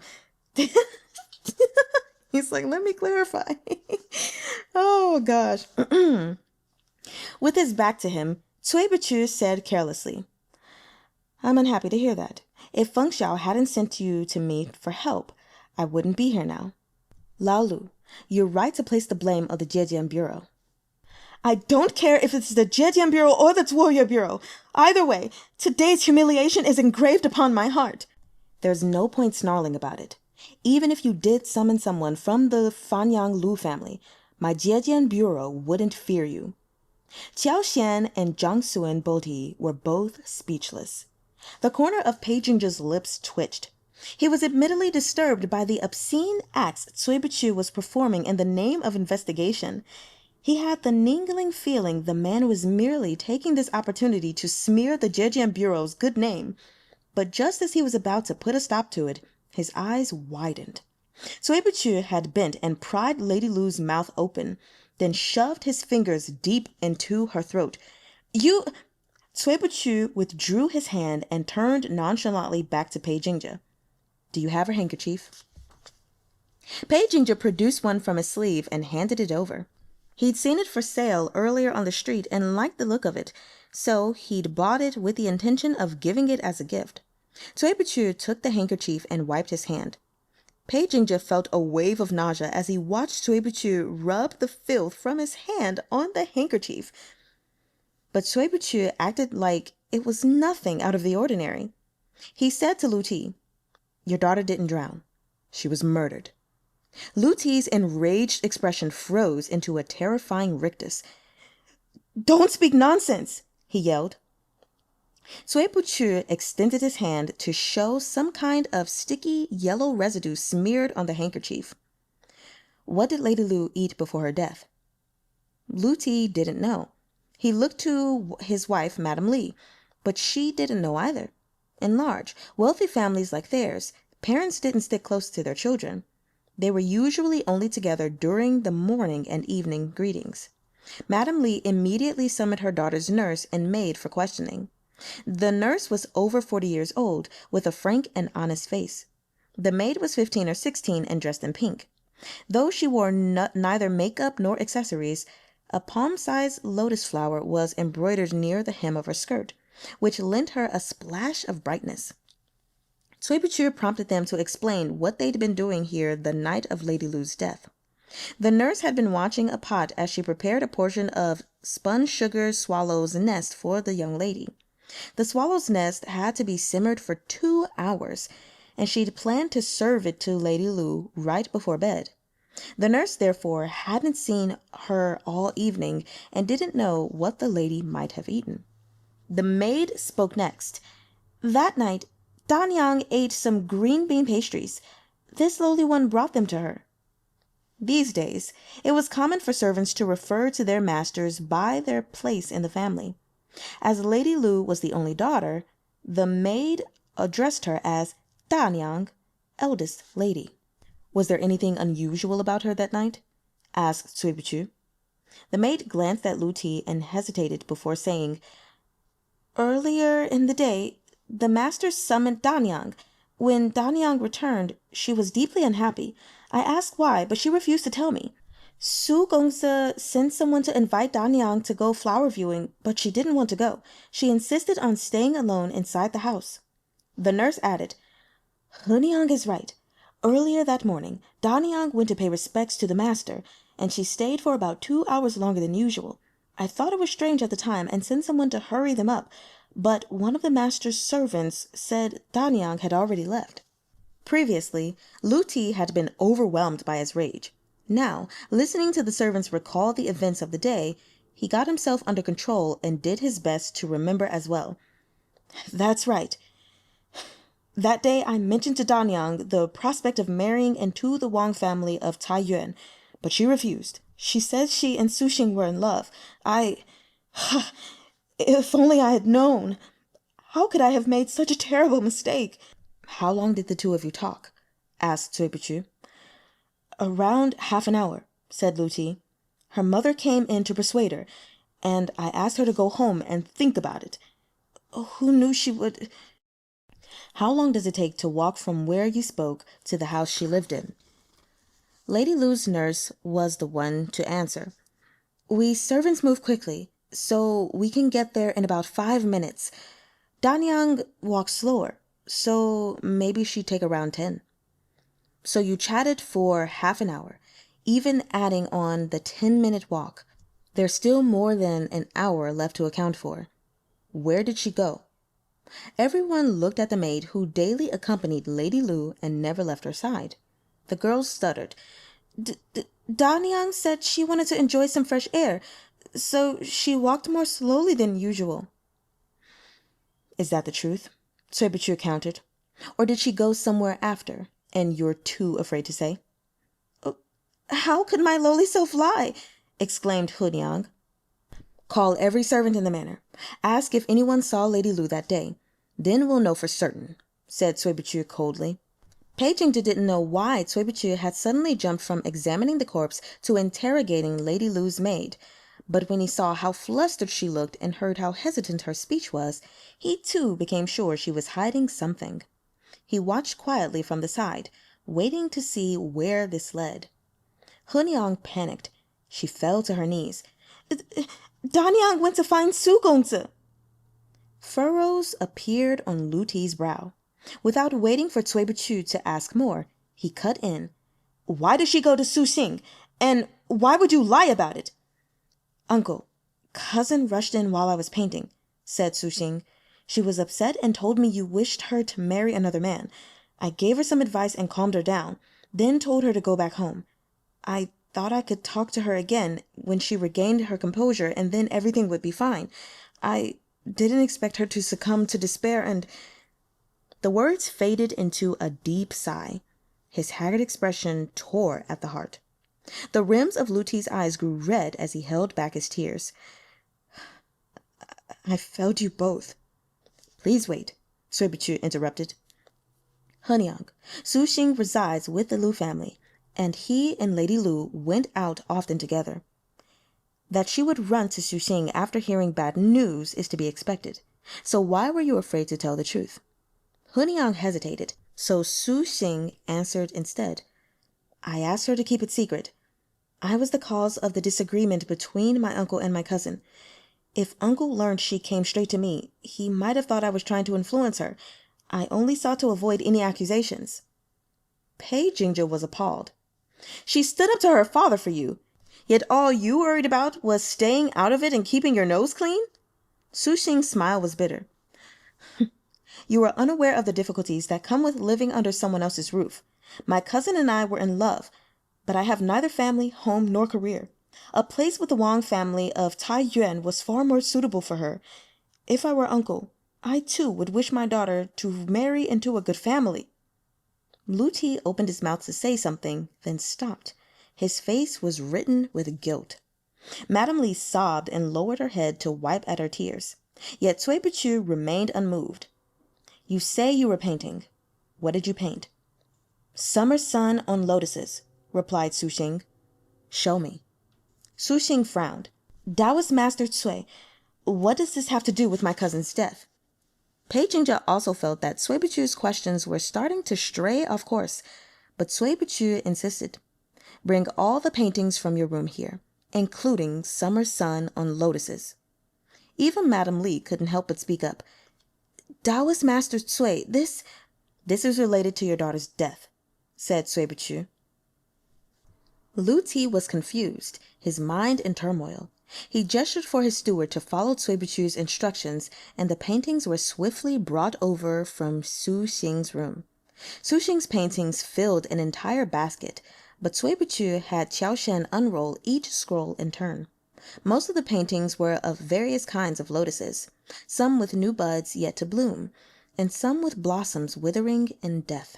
He's like, let me clarify. Oh, gosh. With his back to him, Cui Buchu said carelessly, "I'm unhappy to hear that. If Feng Xiao hadn't sent you to me for help, I wouldn't be here now. Lao Lu, you're right to place the blame on the Jiejian Bureau." "I don't care if it's the Jiejian Bureau or the Zuoye Bureau. Either way, today's humiliation is engraved upon my heart." There's no point snarling about it. Even if you did summon someone from the Fanyang Lu family, my Jiejian Bureau wouldn't fear you. Qiao Xian and Zhang Suen Bodi were both speechless. The corner of Pei Jingzhe's lips twitched. He was admittedly disturbed by the obscene acts Cui Buchu was performing in the name of investigation. He had the niggling feeling the man was merely taking this opportunity to smear the Jiejian Bureau's good name. But just as he was about to put a stop to it, his eyes widened. Cui Buchu had bent and pried Lady Lu's mouth open, then shoved his fingers deep into her throat. "You—" Cui Buchu withdrew his hand and turned nonchalantly back to Pei Jingzhe. "Do you have her handkerchief?" Pei Jingzhe produced one from his sleeve and handed it over. He'd seen it for sale earlier on the street and liked the look of it, so he'd bought it with the intention of giving it as a gift. Cui Buchu took the handkerchief and wiped his hand. Pei Jingzhe felt a wave of nausea as he watched Cui Buchu rub the filth from his hand on the handkerchief. But Cui Buchu acted like it was nothing out of the ordinary. He said to Lu Ti, "Your daughter didn't drown. She was murdered." Lu Ti's enraged expression froze into a terrifying rictus. "Don't speak nonsense," he yelled. Cui Buchu extended his hand to show some kind of sticky yellow residue smeared on the handkerchief. "What did Lady Lu eat before her death?" Lu Ti didn't know. He looked to his wife, Madame Li, but she didn't know either. In large, wealthy families like theirs, parents didn't stick close to their children. They were usually only together during the morning and evening greetings. Madame Li immediately summoned her daughter's nurse and maid for questioning. The nurse was over 40 years old, with a frank and honest face. The maid was 15 or 16 and dressed in pink. Though she wore neither makeup nor accessories, a palm-sized lotus flower was embroidered near the hem of her skirt, which lent her a splash of brightness. Cui Buchu prompted them to explain what they'd been doing here the night of Lady Lu's death. The nurse had been watching a pot as she prepared a portion of spun sugar swallow's nest for the young lady. The swallow's nest had to be simmered for 2 hours, and she'd planned to serve it to Lady Lu right before bed. The nurse, therefore, hadn't seen her all evening and didn't know what the lady might have eaten. The maid spoke next. "That night, Danyang ate some green bean pastries. This lowly one brought them to her." These days, it was common for servants to refer to their masters by their place in the family. As Lady Lu was the only daughter, the maid addressed her as Danyang, eldest lady. "Was there anything unusual about her that night?" asked Cui Buchu. The maid glanced at Lu Ti and hesitated before saying, "Earlier in the day, the master summoned Danyang, When Danyang returned, she was deeply unhappy. I asked why, but she refused to tell me. Su Gongse sent someone to invite Danyang to go flower viewing, but she didn't want to go. She insisted on staying alone inside the house. The nurse added, Hunyang is right. Earlier that morning, Danyang went to pay respects to the master, and she stayed for about 2 hours longer than usual. I thought it was strange at the time and sent someone to hurry them up, but one of the master's servants said Danyang had already left. Previously, Luti had been overwhelmed by his rage. Now, listening to the servants recall the events of the day, he got himself under control and did his best to remember as well. That's right. That day I mentioned to Danyang the prospect of marrying into the Wang family of Taiyuan, but she refused. She said she and Suxing were in love. If only I had known. How could I have made such a terrible mistake? How long did the two of you talk? Asked Suipuchu. Around half an hour, said Luti. Her mother came in to persuade her, and I asked her to go home and think about it. Who knew she would... How long does it take to walk from where you spoke to the house she lived in? Lady Lu's nurse was the one to answer. We servants move quickly, so we can get there in about 5 minutes. Danyang walks slower, so maybe she'd take around 10. So you chatted for half an hour, even adding on the 10-minute walk. There's still more than an hour left to account for. Where did she go? Everyone looked at the maid who daily accompanied Lady Lu and never left her side. The girl stuttered. Danyang said she wanted to enjoy some fresh air, so she walked more slowly than usual. Is that the truth? Suipuchu countered. Or did she go somewhere after, and you're too afraid to say? How could my lowly self lie? Exclaimed Hunyang. Call every servant in the manor. Ask if anyone saw Lady Lu that day. Then we'll know for certain, said Suipuchu coldly. Peijingde didn't know why Suipuchu had suddenly jumped from examining the corpse to interrogating Lady Lu's maid, but when he saw how flustered she looked and heard how hesitant her speech was, he too became sure she was hiding something. He watched quietly from the side, waiting to see where this led. Hunyang panicked. She fell to her knees. Danyang went to find Su Gongzi. Furrows appeared on Luti's brow. Without waiting for Suipuchu to ask more, he cut in. Why did she go to Suxing? And why would you lie about it? Uncle, cousin rushed in while I was painting, said Suxing. She was upset and told me you wished her to marry another man. I gave her some advice and calmed her down, then told her to go back home. I thought I could talk to her again when she regained her composure, and then everything would be fine. I didn't expect her to succumb to despair, and... The words faded into a deep sigh. His haggard expression tore at the heart. The rims of Luti's eyes grew red as he held back his tears. I failed you both. Please wait, Suipuchu interrupted. Hunyang, Suxing resides with the Lu family, and he and Lady Lu went out often together. That she would run to Suxing after hearing bad news is to be expected. So why were you afraid to tell the truth? Hunyang hesitated, so Suxing answered instead. I asked her to keep it secret. I was the cause of the disagreement between my uncle and my cousin. If uncle learned she came straight to me, he might have thought I was trying to influence her. I only sought to avoid any accusations. Peijingde was appalled. She stood up to her father for you, yet all you worried about was staying out of it and keeping your nose clean? Suxing's smile was bitter. You are unaware of the difficulties that come with living under someone else's roof. My cousin and I were in love, but I have neither family, home, nor career. A place with the Wang family of Taiyuan was far more suitable for her. If I were uncle, I too would wish my daughter to marry into a good family. Luti opened his mouth to say something, then stopped. His face was written with guilt. Madame Li sobbed and lowered her head to wipe at her tears. Yet Suipuchu remained unmoved. You say you were painting. What did you paint? Summer sun on lotuses, replied Suxing. Show me. Suxing frowned. Taoist Master Cui, what does this have to do with my cousin's death? Pei Jingja also felt that Cui Buchu's questions were starting to stray off course, but Cui Buchu insisted. Bring all the paintings from your room here, including Summer Sun on lotuses. Even Madame Li couldn't help but speak up. Taoist Master Cui, this is related to your daughter's death, said Cui Buchu. Lu Ti was confused, his mind in turmoil. He gestured for his steward to follow Cui Buchu's instructions, and the paintings were swiftly brought over from Su Xing's room. Su Xing's paintings filled an entire basket, but Cui Buchu had Qiao Shen unroll each scroll in turn. Most of the paintings were of various kinds of lotuses, some with new buds yet to bloom, and some with blossoms withering in death.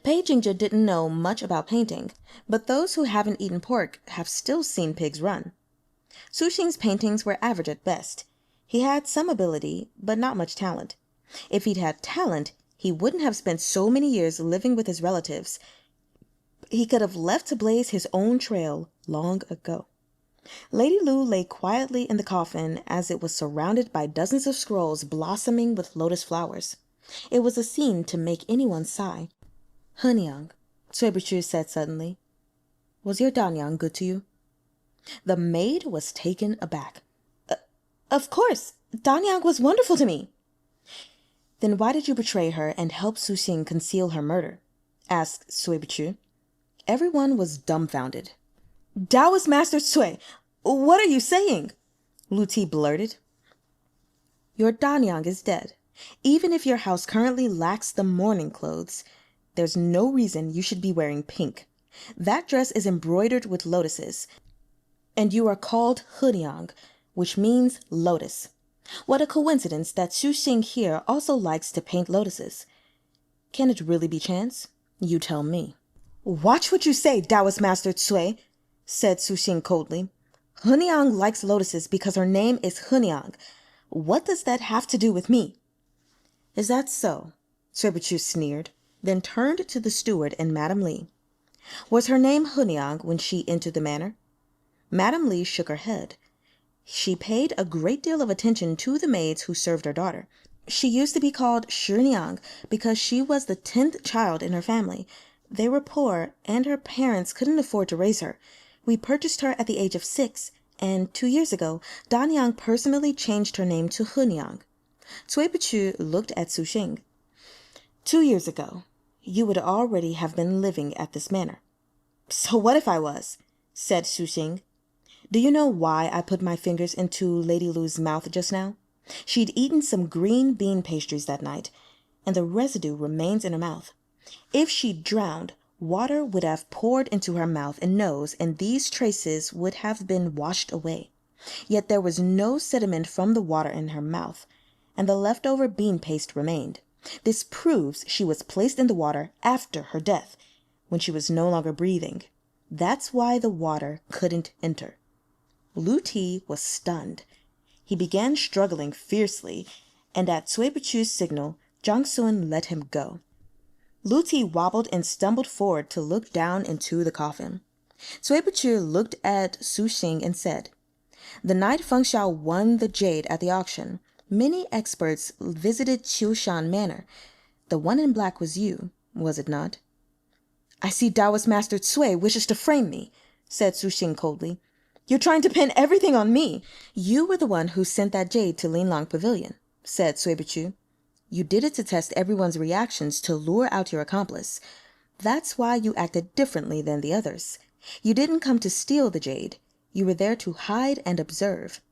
Pei Jingja didn't know much about painting, but those who haven't eaten pork have still seen pigs run. Su Xing's paintings were average at best. He had some ability, but not much talent. If he'd had talent, he wouldn't have spent so many years living with his relatives. He could have left to blaze his own trail long ago. Lady Lu lay quietly in the coffin as it was surrounded by dozens of scrolls blossoming with lotus flowers. It was a scene to make anyone sigh. Hunyang, Cui Buchu said suddenly. Was your Danyang good to you? The maid was taken aback. Of course, Danyang was wonderful to me. Then why did you betray her and help Su Xing conceal her murder? Asked Cui Buchu. Everyone was dumbfounded. Taoist Master Cui, what are you saying? Lu Ti blurted. Your Danyang is dead. Even if your house currently lacks the mourning clothes, there's no reason you should be wearing pink. That dress is embroidered with lotuses, and you are called Hunyang, which means lotus. What a coincidence that Su Xing here also likes to paint lotuses. Can it really be chance? You tell me. Watch what you say, Taoist Master Cui, said Su Xing coldly. Hunyang likes lotuses because her name is Hunyang. What does that have to do with me? Is that so? Cui Buchu sneered, then turned to the steward and Madame Li. Was her name Hunyang when she entered the manor? Madame Li shook her head. She paid a great deal of attention to the maids who served her daughter. She used to be called Shiniang because she was the 10th child in her family. They were poor, and her parents couldn't afford to raise her. We purchased her at the age of 6, and 2 years ago, Danyang personally changed her name to Hunyang. Cui Buchu looked at Su Xing. 2 years ago, you would already have been living at this manor. So what if I was? Said Su Xing. Do you know why I put my fingers into Lady Lu's mouth just now? She'd eaten some green bean pastries that night, and the residue remains in her mouth. If she'd drowned, water would have poured into her mouth and nose, and these traces would have been washed away. Yet there was no sediment from the water in her mouth, and the leftover bean paste remained. This proves she was placed in the water after her death, when she was no longer breathing. That's why the water couldn't enter. Lu Ti was stunned. He began struggling fiercely, and at Cui Buchu's signal, Zhang Sun let him go. Lu Ti wobbled and stumbled forward to look down into the coffin. Cui Buchu looked at Su Xing and said, The night Feng Xiao won the jade at the auction, many experts visited Qiushan Manor. The one in black was you, was it not? I see Taoist Master Cui wishes to frame me, said Su Xing coldly. You're trying to pin everything on me. You were the one who sent that jade to Linlong Pavilion, said Cui Buchu. You did it to test everyone's reactions to lure out your accomplice. That's why you acted differently than the others. You didn't come to steal the jade. You were there to hide and observe.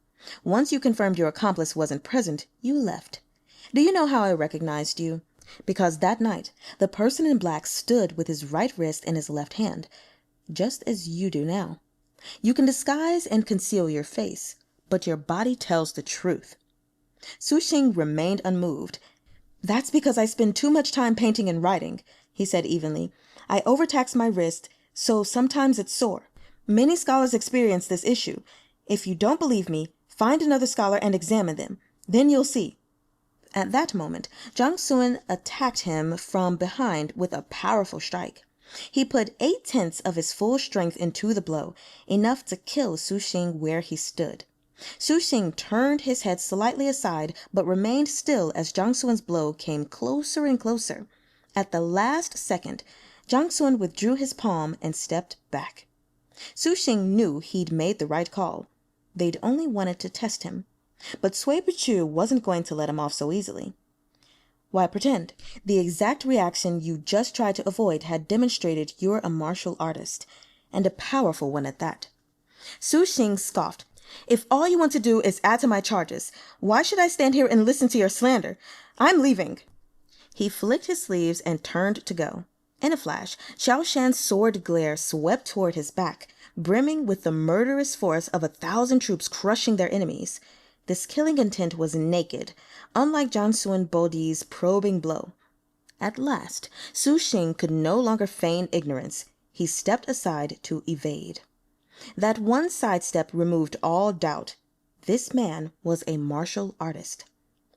Once you confirmed your accomplice wasn't present, you left. Do you know how I recognized you? Because that night, the person in black stood with his right wrist in his left hand, just as you do now. You can disguise and conceal your face, but your body tells the truth. Su Xing remained unmoved. That's because I spend too much time painting and writing, he said evenly. I overtax my wrist, so sometimes it's sore. Many scholars experience this issue. If you don't believe me, find another scholar and examine them. Then you'll see. At that moment, Zhang Sun attacked him from behind with a powerful strike. He put 8/10 of his full strength into the blow, enough to kill Su Xing where he stood. Su Xing turned his head slightly aside but remained still as Jiang Xuan's blow came closer and closer. At the last second, Jiang Xuan withdrew his palm and stepped back. Su Xing knew he'd made the right call. They'd only wanted to test him. But Sui Buchu wasn't going to let him off so easily. Why pretend? The exact reaction you just tried to avoid had demonstrated you're a martial artist, and a powerful one at that. Su Xing scoffed. If all you want to do is add to my charges, why should I stand here and listen to your slander? I'm leaving. He flicked his sleeves and turned to go. In a flash, Xiao Shan's sword glare swept toward his back, brimming with the murderous force of 1,000 troops crushing their enemies. This killing intent was naked, unlike Jiang Xuan Bodi's probing blow. At last, Su Xing could no longer feign ignorance. He stepped aside to evade. That one sidestep removed all doubt. This man was a martial artist.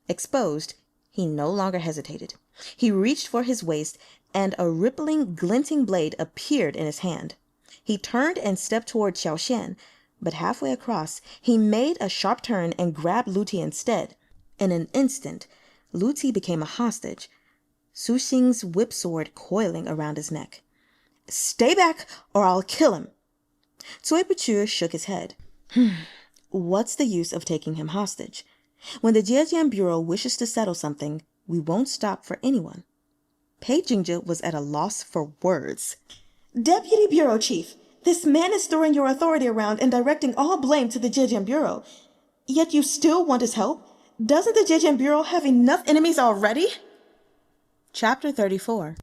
Exposed, he no longer hesitated. He reached for his waist, and a rippling, glinting blade appeared in his hand. He turned and stepped toward Xiao Shan, but halfway across, he made a sharp turn and grabbed Lu Ti instead. In an instant, Lu Ti became a hostage, Su Xing's whip sword coiling around his neck. Stay back, or I'll kill him. Cui Buchu shook his head. What's the use of taking him hostage? When the Zhejiang Bureau wishes to settle something, we won't stop for anyone. Pei Jingzhe was at a loss for words. Deputy Bureau Chief, this man is throwing your authority around and directing all blame to the Zhejiang Bureau. Yet you still want his help? Doesn't the Zhejiang Bureau have enough enemies already? Chapter 34.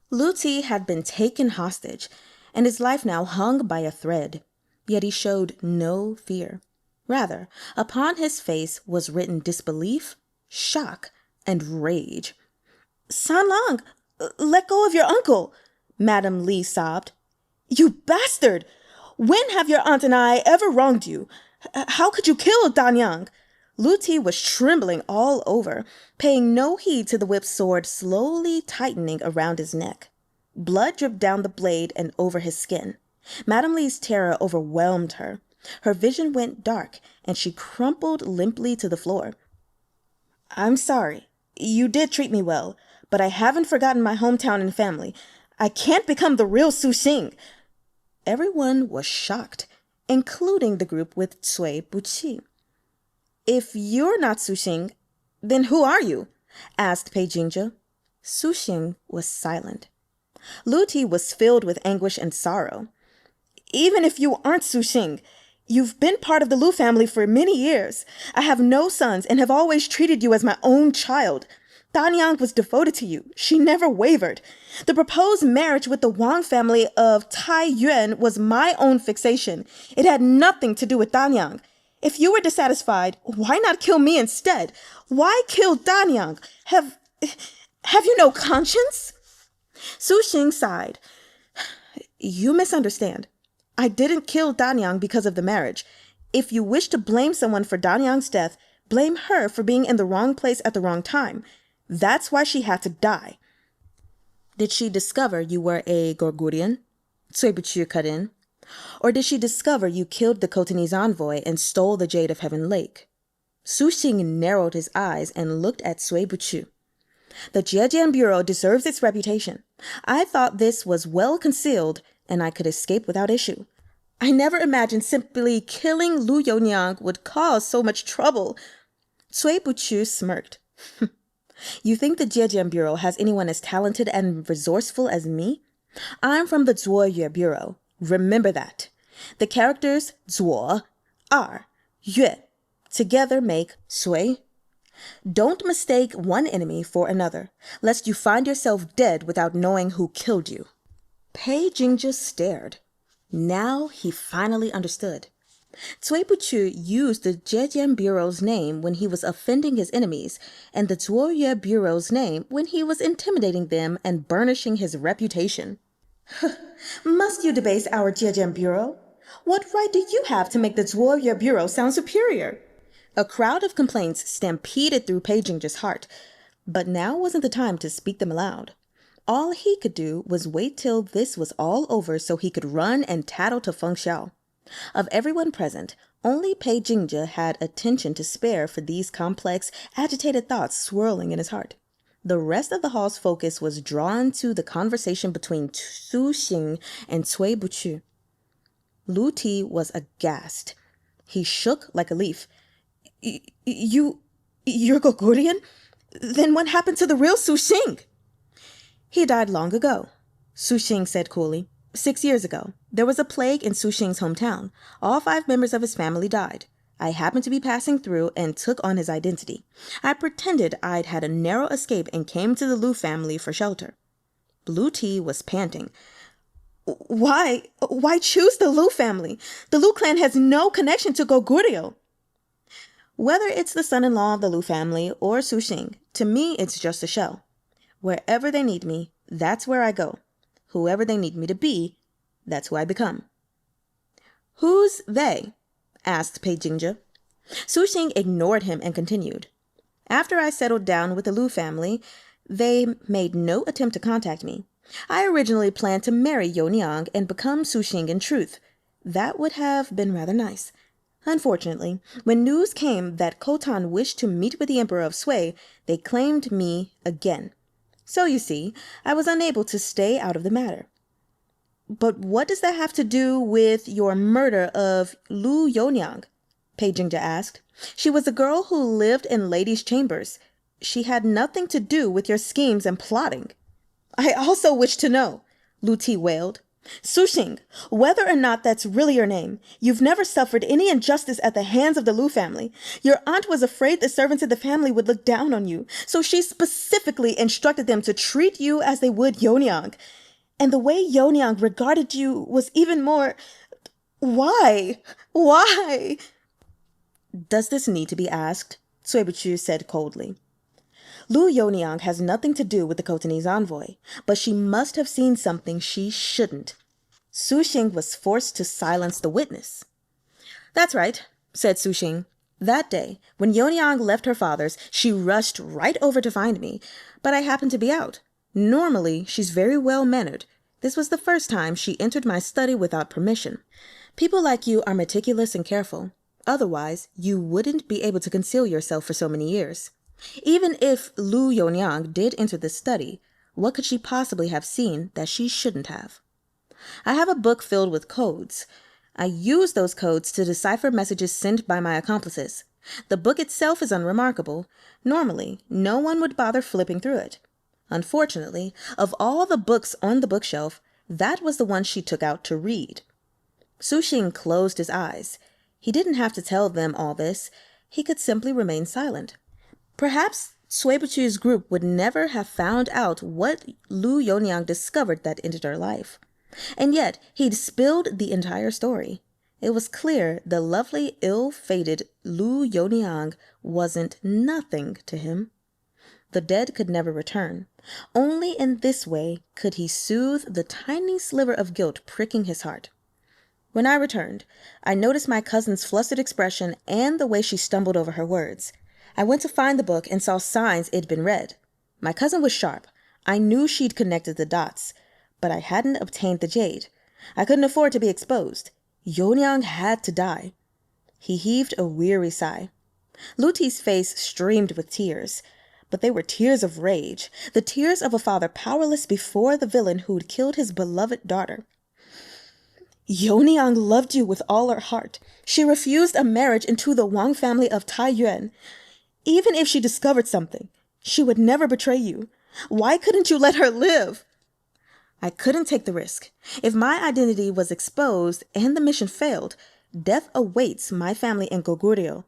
Lu Ti had been taken hostage, and his life now hung by a thread. Yet he showed no fear. Rather, upon his face was written disbelief, shock, and rage. San Lang, let go of your uncle, Madame Li sobbed. You bastard! When have your aunt and I ever wronged you? How could you kill Danyang? Lu Ti was trembling all over, paying no heed to the whip sword slowly tightening around his neck. Blood dripped down the blade and over his skin. Madame Li's terror overwhelmed her. Her vision went dark, and she crumpled limply to the floor. I'm sorry. You did treat me well, but I haven't forgotten my hometown and family. I can't become the real Su Xing. Everyone was shocked, including the group with Cui Buqi. If you're not Su Xing, then who are you? Asked Pei Jingzhe. Su Xing was silent. Lu Ti was filled with anguish and sorrow. Even if you aren't Su Xing, you've been part of the Lu family for many years. I have no sons and have always treated you as my own child. Danyang was devoted to you. She never wavered. The proposed marriage with the Wang family of Tai Yuan was my own fixation. It had nothing to do with Danyang. If you were dissatisfied, why not kill me instead? Why kill Danyang? Have you no conscience? Su Xing sighed. You misunderstand. I didn't kill Danyang because of the marriage. If you wish to blame someone for Danyang's death, blame her for being in the wrong place at the wrong time. That's why she had to die. Did she discover you were a Gorgurian? Cui Buchu cut in. Or did she discover you killed the Khotanese envoy and stole the Jade of Heaven Lake? Su Xing narrowed his eyes and looked at Cui Buchu. The Zhejiang Bureau deserves its reputation. I thought this was well concealed, and I could escape without issue. I never imagined simply killing Lu Younyang would cause so much trouble. Cui Buchu smirked. You think the Zhejiang Bureau has anyone as talented and resourceful as me? I'm from the Zuoyue Bureau. Remember that. The characters Zuo, Er, Yue together make Sui. Don't mistake one enemy for another, lest you find yourself dead without knowing who killed you. Pei Jingzhe stared. Now he finally understood. Cui Buchu used the Zhejiang Bureau's name when he was offending his enemies, and the Zuoyue Bureau's name when he was intimidating them and burnishing his reputation. Must you debase our Zhejiang Bureau? What right do you have to make the Zuoyue Bureau sound superior? A crowd of complaints stampeded through Pei Jingzhe's heart, but now wasn't the time to speak them aloud. All he could do was wait till this was all over so he could run and tattle to Feng Xiao. Of everyone present, only Pei Jingzhe had attention to spare for these complex, agitated thoughts swirling in his heart. The rest of the hall's focus was drawn to the conversation between Su Xing and Cui Buqu. Lu Ti was aghast. He shook like a leaf. You're Gogurian? Then what happened to the real Su Xing? He died long ago, Su Xing said coolly. 6 years ago, there was a plague in Su Xing's hometown. All 5 members of his family died. I happened to be passing through and took on his identity. I pretended I'd had a narrow escape and came to the Lu family for shelter. Lu Ti was panting. Why choose the Lu family? The Lu clan has no connection to Goguryeo. Whether it's the son-in-law of the Lu family or Su Xing, to me it's just a shell. Wherever they need me, that's where I go. Whoever they need me to be, that's who I become. Who's they? Asked Pei Jingzhe. Su Xing ignored him and continued. After I settled down with the Lu family, they made no attempt to contact me. I originally planned to marry Yoniang and become Su Xing in truth. That would have been rather nice. Unfortunately, when news came that Khotan wished to meet with the Emperor of Sui, they claimed me again. So you see, I was unable to stay out of the matter. But what does that have to do with your murder of Lu Yoniang? Pei Jingzhe asked. She was a girl who lived in ladies' chambers. She had nothing to do with your schemes and plotting. I also wish to know, Lu Ti wailed. Su Xing, whether or not that's really your name, you've never suffered any injustice at the hands of the Lu family. Your aunt was afraid the servants of the family would look down on you, so she specifically instructed them to treat you as they would Yoniang. And the way Yoniang regarded you was even more... Why? Why? Does this need to be asked? Cui Buqu said coldly. Lu Yoniang has nothing to do with the Khotanese envoy, but she must have seen something she shouldn't. Su Xing was forced to silence the witness. That's right, said Su Xing. That day, when Yoniang left her father's, she rushed right over to find me, but I happened to be out. Normally, she's very well-mannered. This was the first time she entered my study without permission. People like you are meticulous and careful. Otherwise, you wouldn't be able to conceal yourself for so many years. Even if Lu Yoniang did enter this study, what could she possibly have seen that she shouldn't have? I have a book filled with codes. I use those codes to decipher messages sent by my accomplices. The book itself is unremarkable. Normally, no one would bother flipping through it. Unfortunately, of all the books on the bookshelf, that was the one she took out to read. Su Xing closed his eyes. He didn't have to tell them all this. He could simply remain silent. Perhaps Cui Buqu's group would never have found out what Lu Yoniang discovered that ended her life. And yet, he'd spilled the entire story. It was clear the lovely, ill-fated Lu Yoniang wasn't nothing to him. The dead could never return. Only in this way could he soothe the tiny sliver of guilt pricking his heart. When I returned, I noticed my cousin's flustered expression and the way she stumbled over her words. I went to find the book and saw signs it'd been read. My cousin was sharp. I knew she'd connected the dots, but I hadn't obtained the jade. I couldn't afford to be exposed. Yoniang had to die. He heaved a weary sigh. Lu Ti's face streamed with tears, but they were tears of rage, the tears of a father powerless before the villain who'd killed his beloved daughter. Yoniang loved you with all her heart. She refused a marriage into the Wang family of Taiyuan. Even if she discovered something, she would never betray you. Why couldn't you let her live? I couldn't take the risk. If my identity was exposed and the mission failed, death awaits my family in Goguryeo.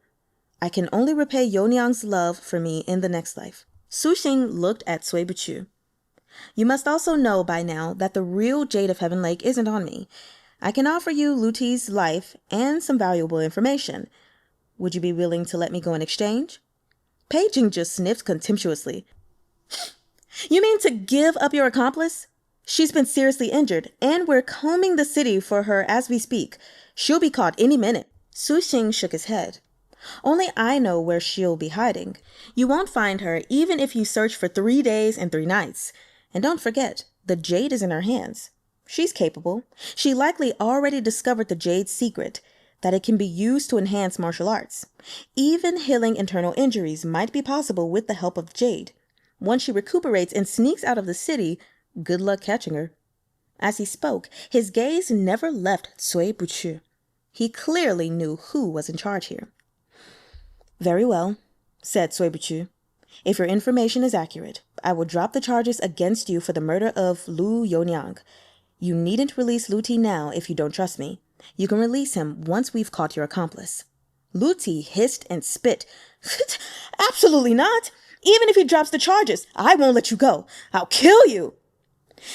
I can only repay Yoniang's love for me in the next life. Su Xing looked at Cui Buqu. You must also know by now that the real Jade of Heaven Lake isn't on me. I can offer you Lu Ti's life and some valuable information. Would you be willing to let me go in exchange? Pei Jingzhe sniffed contemptuously. You mean to give up your accomplice? She's been seriously injured, and we're combing the city for her as we speak. She'll be caught any minute. Su Xing shook his head. Only I know where she'll be hiding. You won't find her even if you search for 3 days and 3 nights. And don't forget, the jade is in her hands. She's capable. She likely already discovered the jade's secret, that it can be used to enhance martial arts. Even healing internal injuries might be possible with the help of jade. Once she recuperates and sneaks out of the city, good luck catching her. As he spoke, his gaze never left Cui Buchu. He clearly knew who was in charge here. Very well, said Cui Buchu. If your information is accurate, I will drop the charges against you for the murder of Lu Yonyang. You needn't release Lu Ti now if you don't trust me. You can release him once we've caught your accomplice. Lu Ti hissed and spit. Absolutely not. Even if he drops the charges, I won't let you go. I'll kill you.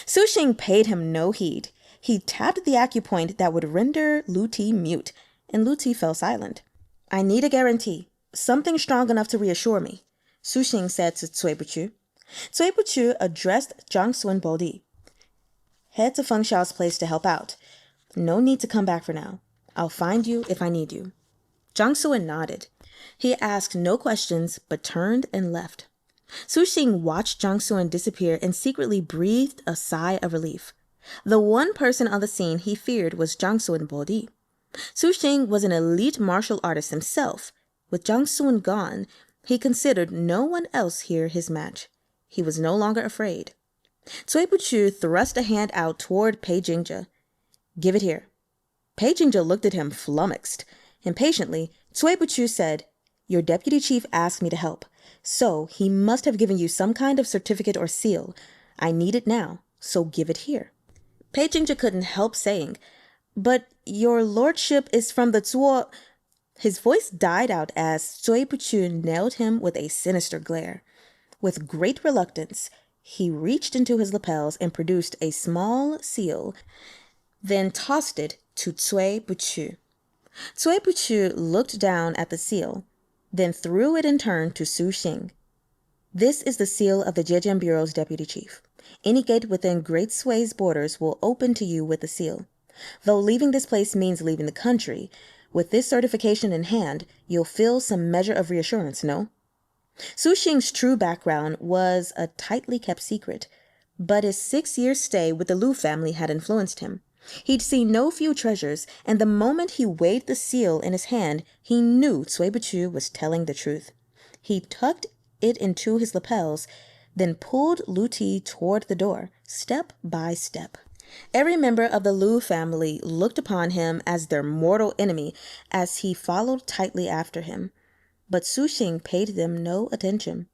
Su Xing paid him no heed. He tapped the acupoint that would render Lu Ti mute, and Lu Ti fell silent. I need a guarantee, something strong enough to reassure me, Su Xing said to Cui Buchu. Cui Buchu addressed Zhang Sun Bodi. Head to Feng Xiao's place to help out. No need to come back for now. I'll find you if I need you. Zhang Sun nodded. He asked no questions, but turned and left. Su Xing watched Zhang Sun disappear and secretly breathed a sigh of relief. The one person on the scene he feared was Zhang Sun Bodi. Su Xing was an elite martial artist himself. With Zhang Sun gone, he considered no one else here his match. He was no longer afraid. Cui Buchu thrust a hand out toward Pei Jingzhe. Give it here. Pei Jingzhe looked at him flummoxed. Impatiently, Cui Buchu said, Your deputy chief asked me to help, so he must have given you some kind of certificate or seal. I need it now, so give it here. Pei Jingzhe couldn't help saying, But your lordship is from the Zuo. His voice died out as Cui Buchu nailed him with a sinister glare. With great reluctance, he reached into his lapels and produced a small seal, then tossed it to Cui Buchu. Cui Buchu looked down at the seal, then threw it in turn to Su Xing. This is the seal of the Zhejiang Bureau's deputy chief. Any gate within Great Sui's borders will open to you with the seal. Though leaving this place means leaving the country, with this certification in hand, you'll feel some measure of reassurance, no? Su Xing's true background was a tightly kept secret, but his 6-year stay with the Lu family had influenced him. He'd seen no few treasures, and the moment he waved the seal in his hand, he knew Cui Buchu was telling the truth. He tucked it into his lapels, then pulled Lu Ti toward the door, step by step. Every member of the Lu family looked upon him as their mortal enemy as he followed tightly after him. But Su Xing paid them no attention.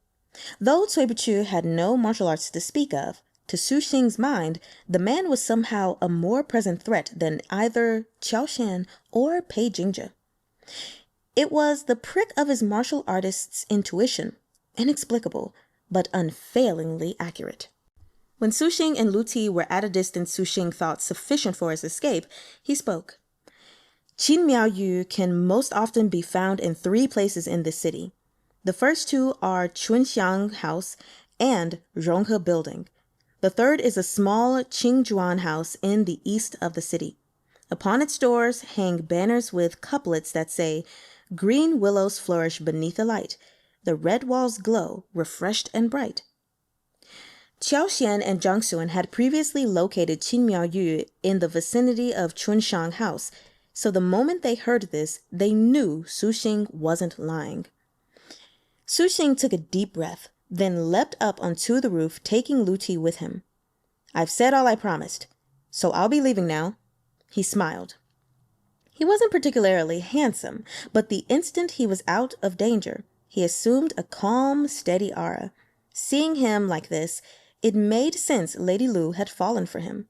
Though Cui Buchu had no martial arts to speak of, to Su Xing's mind, the man was somehow a more present threat than either Qiao Shan or Pei Jingzhe. It was the prick of his martial artist's intuition, inexplicable, but unfailingly accurate. When Su Xing and Lu Ti were at a distance Su Xing thought sufficient for his escape, he spoke. Qin Miao Yu can most often be found in 3 places in this city. The first 2 are Chunxiang House and Ronghe Building. The third is a small Qingjuan house in the east of the city. Upon its doors hang banners with couplets that say, Green willows flourish beneath the light. The red walls glow, refreshed and bright. Qiao Xian and Zhang Sun had previously located Qin Miao Yu in the vicinity of Chunxiang House, so the moment they heard this, they knew Su Xing wasn't lying. Su Xing took a deep breath, then leapt up onto the roof, taking Lu Ti with him. I've said all I promised, so I'll be leaving now. He smiled. He wasn't particularly handsome, but the instant he was out of danger, he assumed a calm, steady aura. Seeing him like this, it made sense Lady Lu had fallen for him.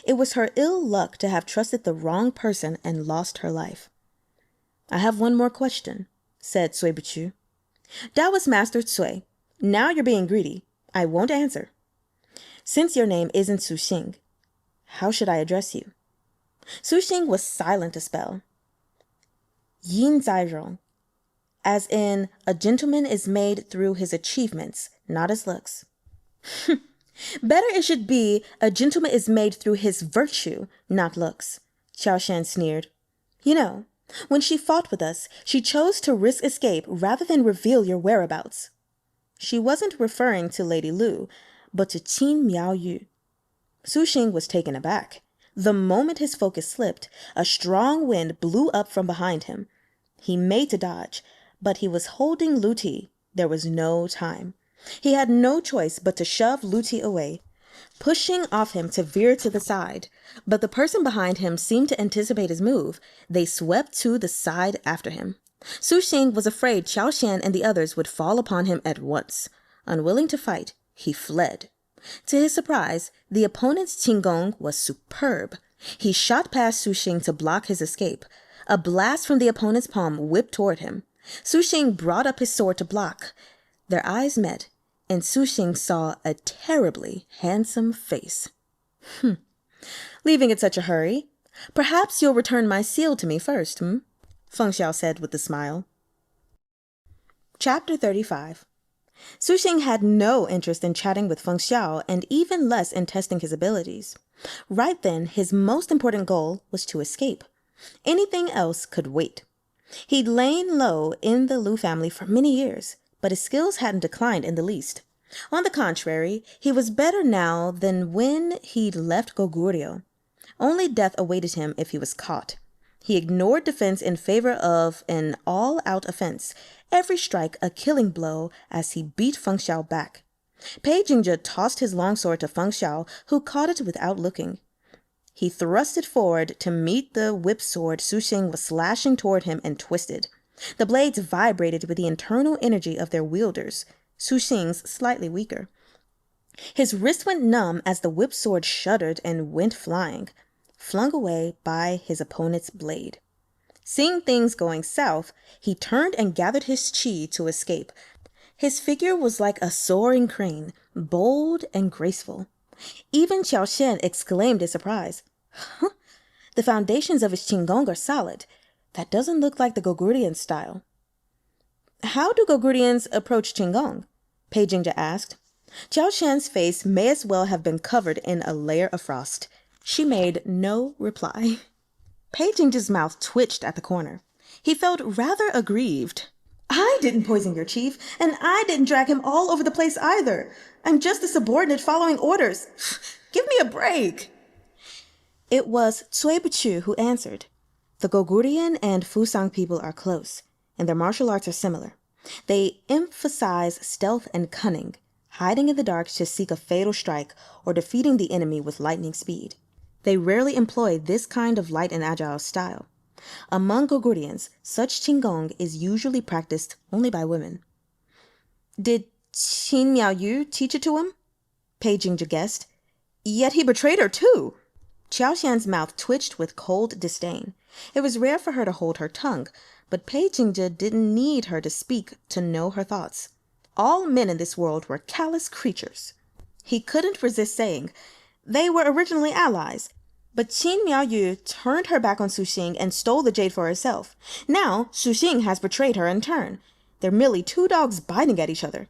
It was her ill luck to have trusted the wrong person and lost her life. I have one more question, said Cui Buchu. Taoist Master Cui, now you're being greedy. I won't answer. Since your name isn't Su Xing, how should I address you? Su Xing was silent a spell. Yin Zai Rong, as in a gentleman is made through his achievements, not his looks. Better it should be a gentleman is made through his virtue, not looks, Qiao Shan sneered. You know, when she fought with us, she chose to risk escape rather than reveal your whereabouts. She wasn't referring to Lady Lu, but to Qin Miao Yu. Su Xing was taken aback. The moment his focus slipped, a strong wind blew up from behind him. He made to dodge, but he was holding Lu Ti. There was no time. He had no choice but to shove Lu Ti away, pushing off him to veer to the side. But the person behind him seemed to anticipate his move. They swept to the side after him. Su Xing was afraid Qiao Xian and the others would fall upon him at once. Unwilling to fight, he fled. To his surprise, the opponent's qinggong was superb. He shot past Su Xing to block his escape. A blast from the opponent's palm whipped toward him. Su Xing brought up his sword to block. Their eyes met, and Su Xing saw a terribly handsome face. Leaving in such a hurry? Perhaps you'll return my seal to me first, Feng Xiao said with a smile. Chapter 35. Su Xing had no interest in chatting with Feng Xiao and even less in testing his abilities. Right then, his most important goal was to escape. Anything else could wait. He'd lain low in the Lu family for many years, but his skills hadn't declined in the least. On the contrary, he was better now than when he'd left Goguryeo. Only death awaited him if he was caught. He ignored defense in favor of an all-out offense, every strike a killing blow as he beat Feng Xiao back. Pei Jingzhe tossed his longsword to Feng Xiao, who caught it without looking. He thrust it forward to meet the whip sword Su Xing was slashing toward him and twisted. The blades vibrated with the internal energy of their wielders, Su Xing's slightly weaker. His wrist went numb as the whip sword shuddered and went flying, flung away by his opponent's blade. Seeing things going south, he turned and gathered his chi to escape. His figure was like a soaring crane, bold and graceful. Even Qiao Xian exclaimed in surprise. The foundations of his qinggong are solid. That doesn't look like the Goguryeo style. How do Goguryans approach qinggong? Pei Jingzhe asked. Qiao Xian's face may as well have been covered in a layer of frost. She made no reply. Pei Jingzhe's mouth twitched at the corner. He felt rather aggrieved. I didn't poison your chief, and I didn't drag him all over the place either. I'm just a subordinate following orders. Give me a break. It was Cui Buchu who answered. The Gogurian and Fusang people are close, and their martial arts are similar. They emphasize stealth and cunning, hiding in the dark to seek a fatal strike or defeating the enemy with lightning speed. They rarely employ this kind of light and agile style. Among Gogurians, such qinggong is usually practiced only by women. Did Qin Miaoyu teach it to him? Pei Jingzhe guessed. Yet he betrayed her too. Qiao Xian's mouth twitched with cold disdain. It was rare for her to hold her tongue, but Pei Jingzhe didn't need her to speak to know her thoughts. All men in this world were callous creatures. He couldn't resist saying, they were originally allies, but Qin Miaoyu turned her back on Su Xing and stole the jade for herself. Now Su Xing has betrayed her in turn. They're merely two dogs biting at each other.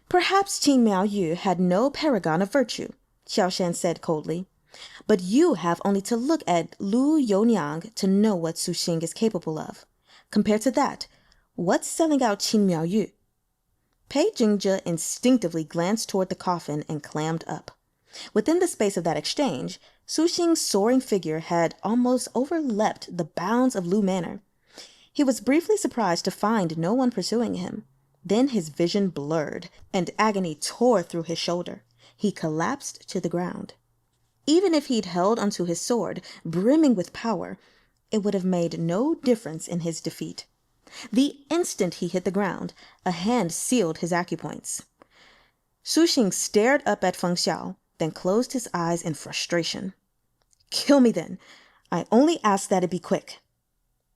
Perhaps Qin Miaoyu had no paragon of virtue, Qiao Xian said coldly. But you have only to look at Lu Younyang to know what Su Xing is capable of. Compared to that, what's selling out Qin Miaoyu? Pei Jingzhe instinctively glanced toward the coffin and clammed up. Within the space of that exchange, Su Xing's soaring figure had almost overleapt the bounds of Lu Manor. He was briefly surprised to find no one pursuing him. Then his vision blurred, and agony tore through his shoulder. He collapsed to the ground. Even if he'd held onto his sword, brimming with power, it would have made no difference in his defeat. The instant he hit the ground, a hand sealed his acupoints. Su Xing stared up at Feng Xiao, then closed his eyes in frustration. Kill me then. I only ask that it be quick.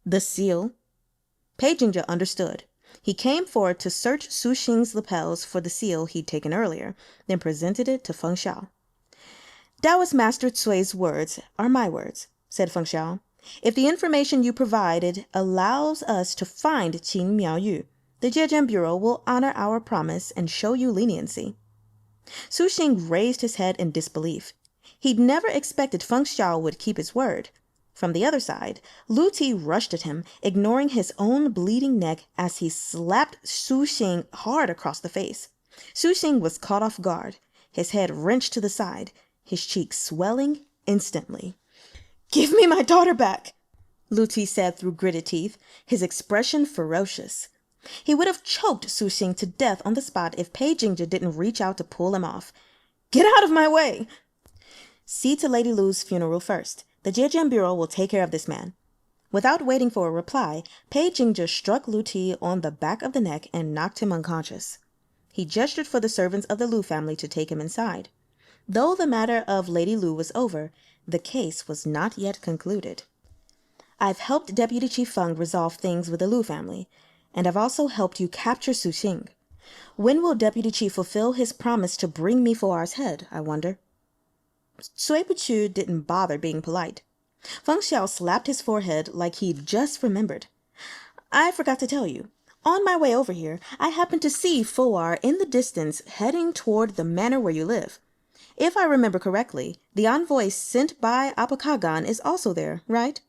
The seal? Pei Jingzhe understood. He came forward to search Su Xing's lapels for the seal he'd taken earlier, then presented it to Feng Xiao. Taoist Master Cui's words are my words, said Feng Xiao. If the information you provided allows us to find Qin Miaoyu, the Zhejian Bureau will honor our promise and show you leniency. Su Xing raised his head in disbelief. He'd never expected Feng Xiao would keep his word. From the other side, Lu Ti rushed at him, ignoring his own bleeding neck as he slapped Su Xing hard across the face. Su Xing was caught off guard, his head wrenched to the side, his cheeks swelling instantly. "Give me my daughter back," Lu Ti said through gritted teeth, his expression ferocious. He would have choked Su Xing to death on the spot if Pei Jingja didn't reach out to pull him off. "Get out of my way!" "See to Lady Lu's funeral first. The Zhejiang Bureau will take care of this man." Without waiting for a reply, Pei Jingja struck Lu Ti on the back of the neck and knocked him unconscious. He gestured for the servants of the Lu family to take him inside. Though the matter of Lady Lu was over, the case was not yet concluded. "I've helped Deputy Chief Feng resolve things with the Lu family, and I've also helped you capture Su Xing. When will Deputy Chief fulfill his promise to bring me Fo'ar's head, I wonder?" Cui Buchu didn't bother being polite. Feng Xiao slapped his forehead like he'd just remembered. "I forgot to tell you. On my way over here, I happened to see Fo'ar in the distance heading toward the manor where you live. If I remember correctly, the envoy sent by Apakagan is also there, right?"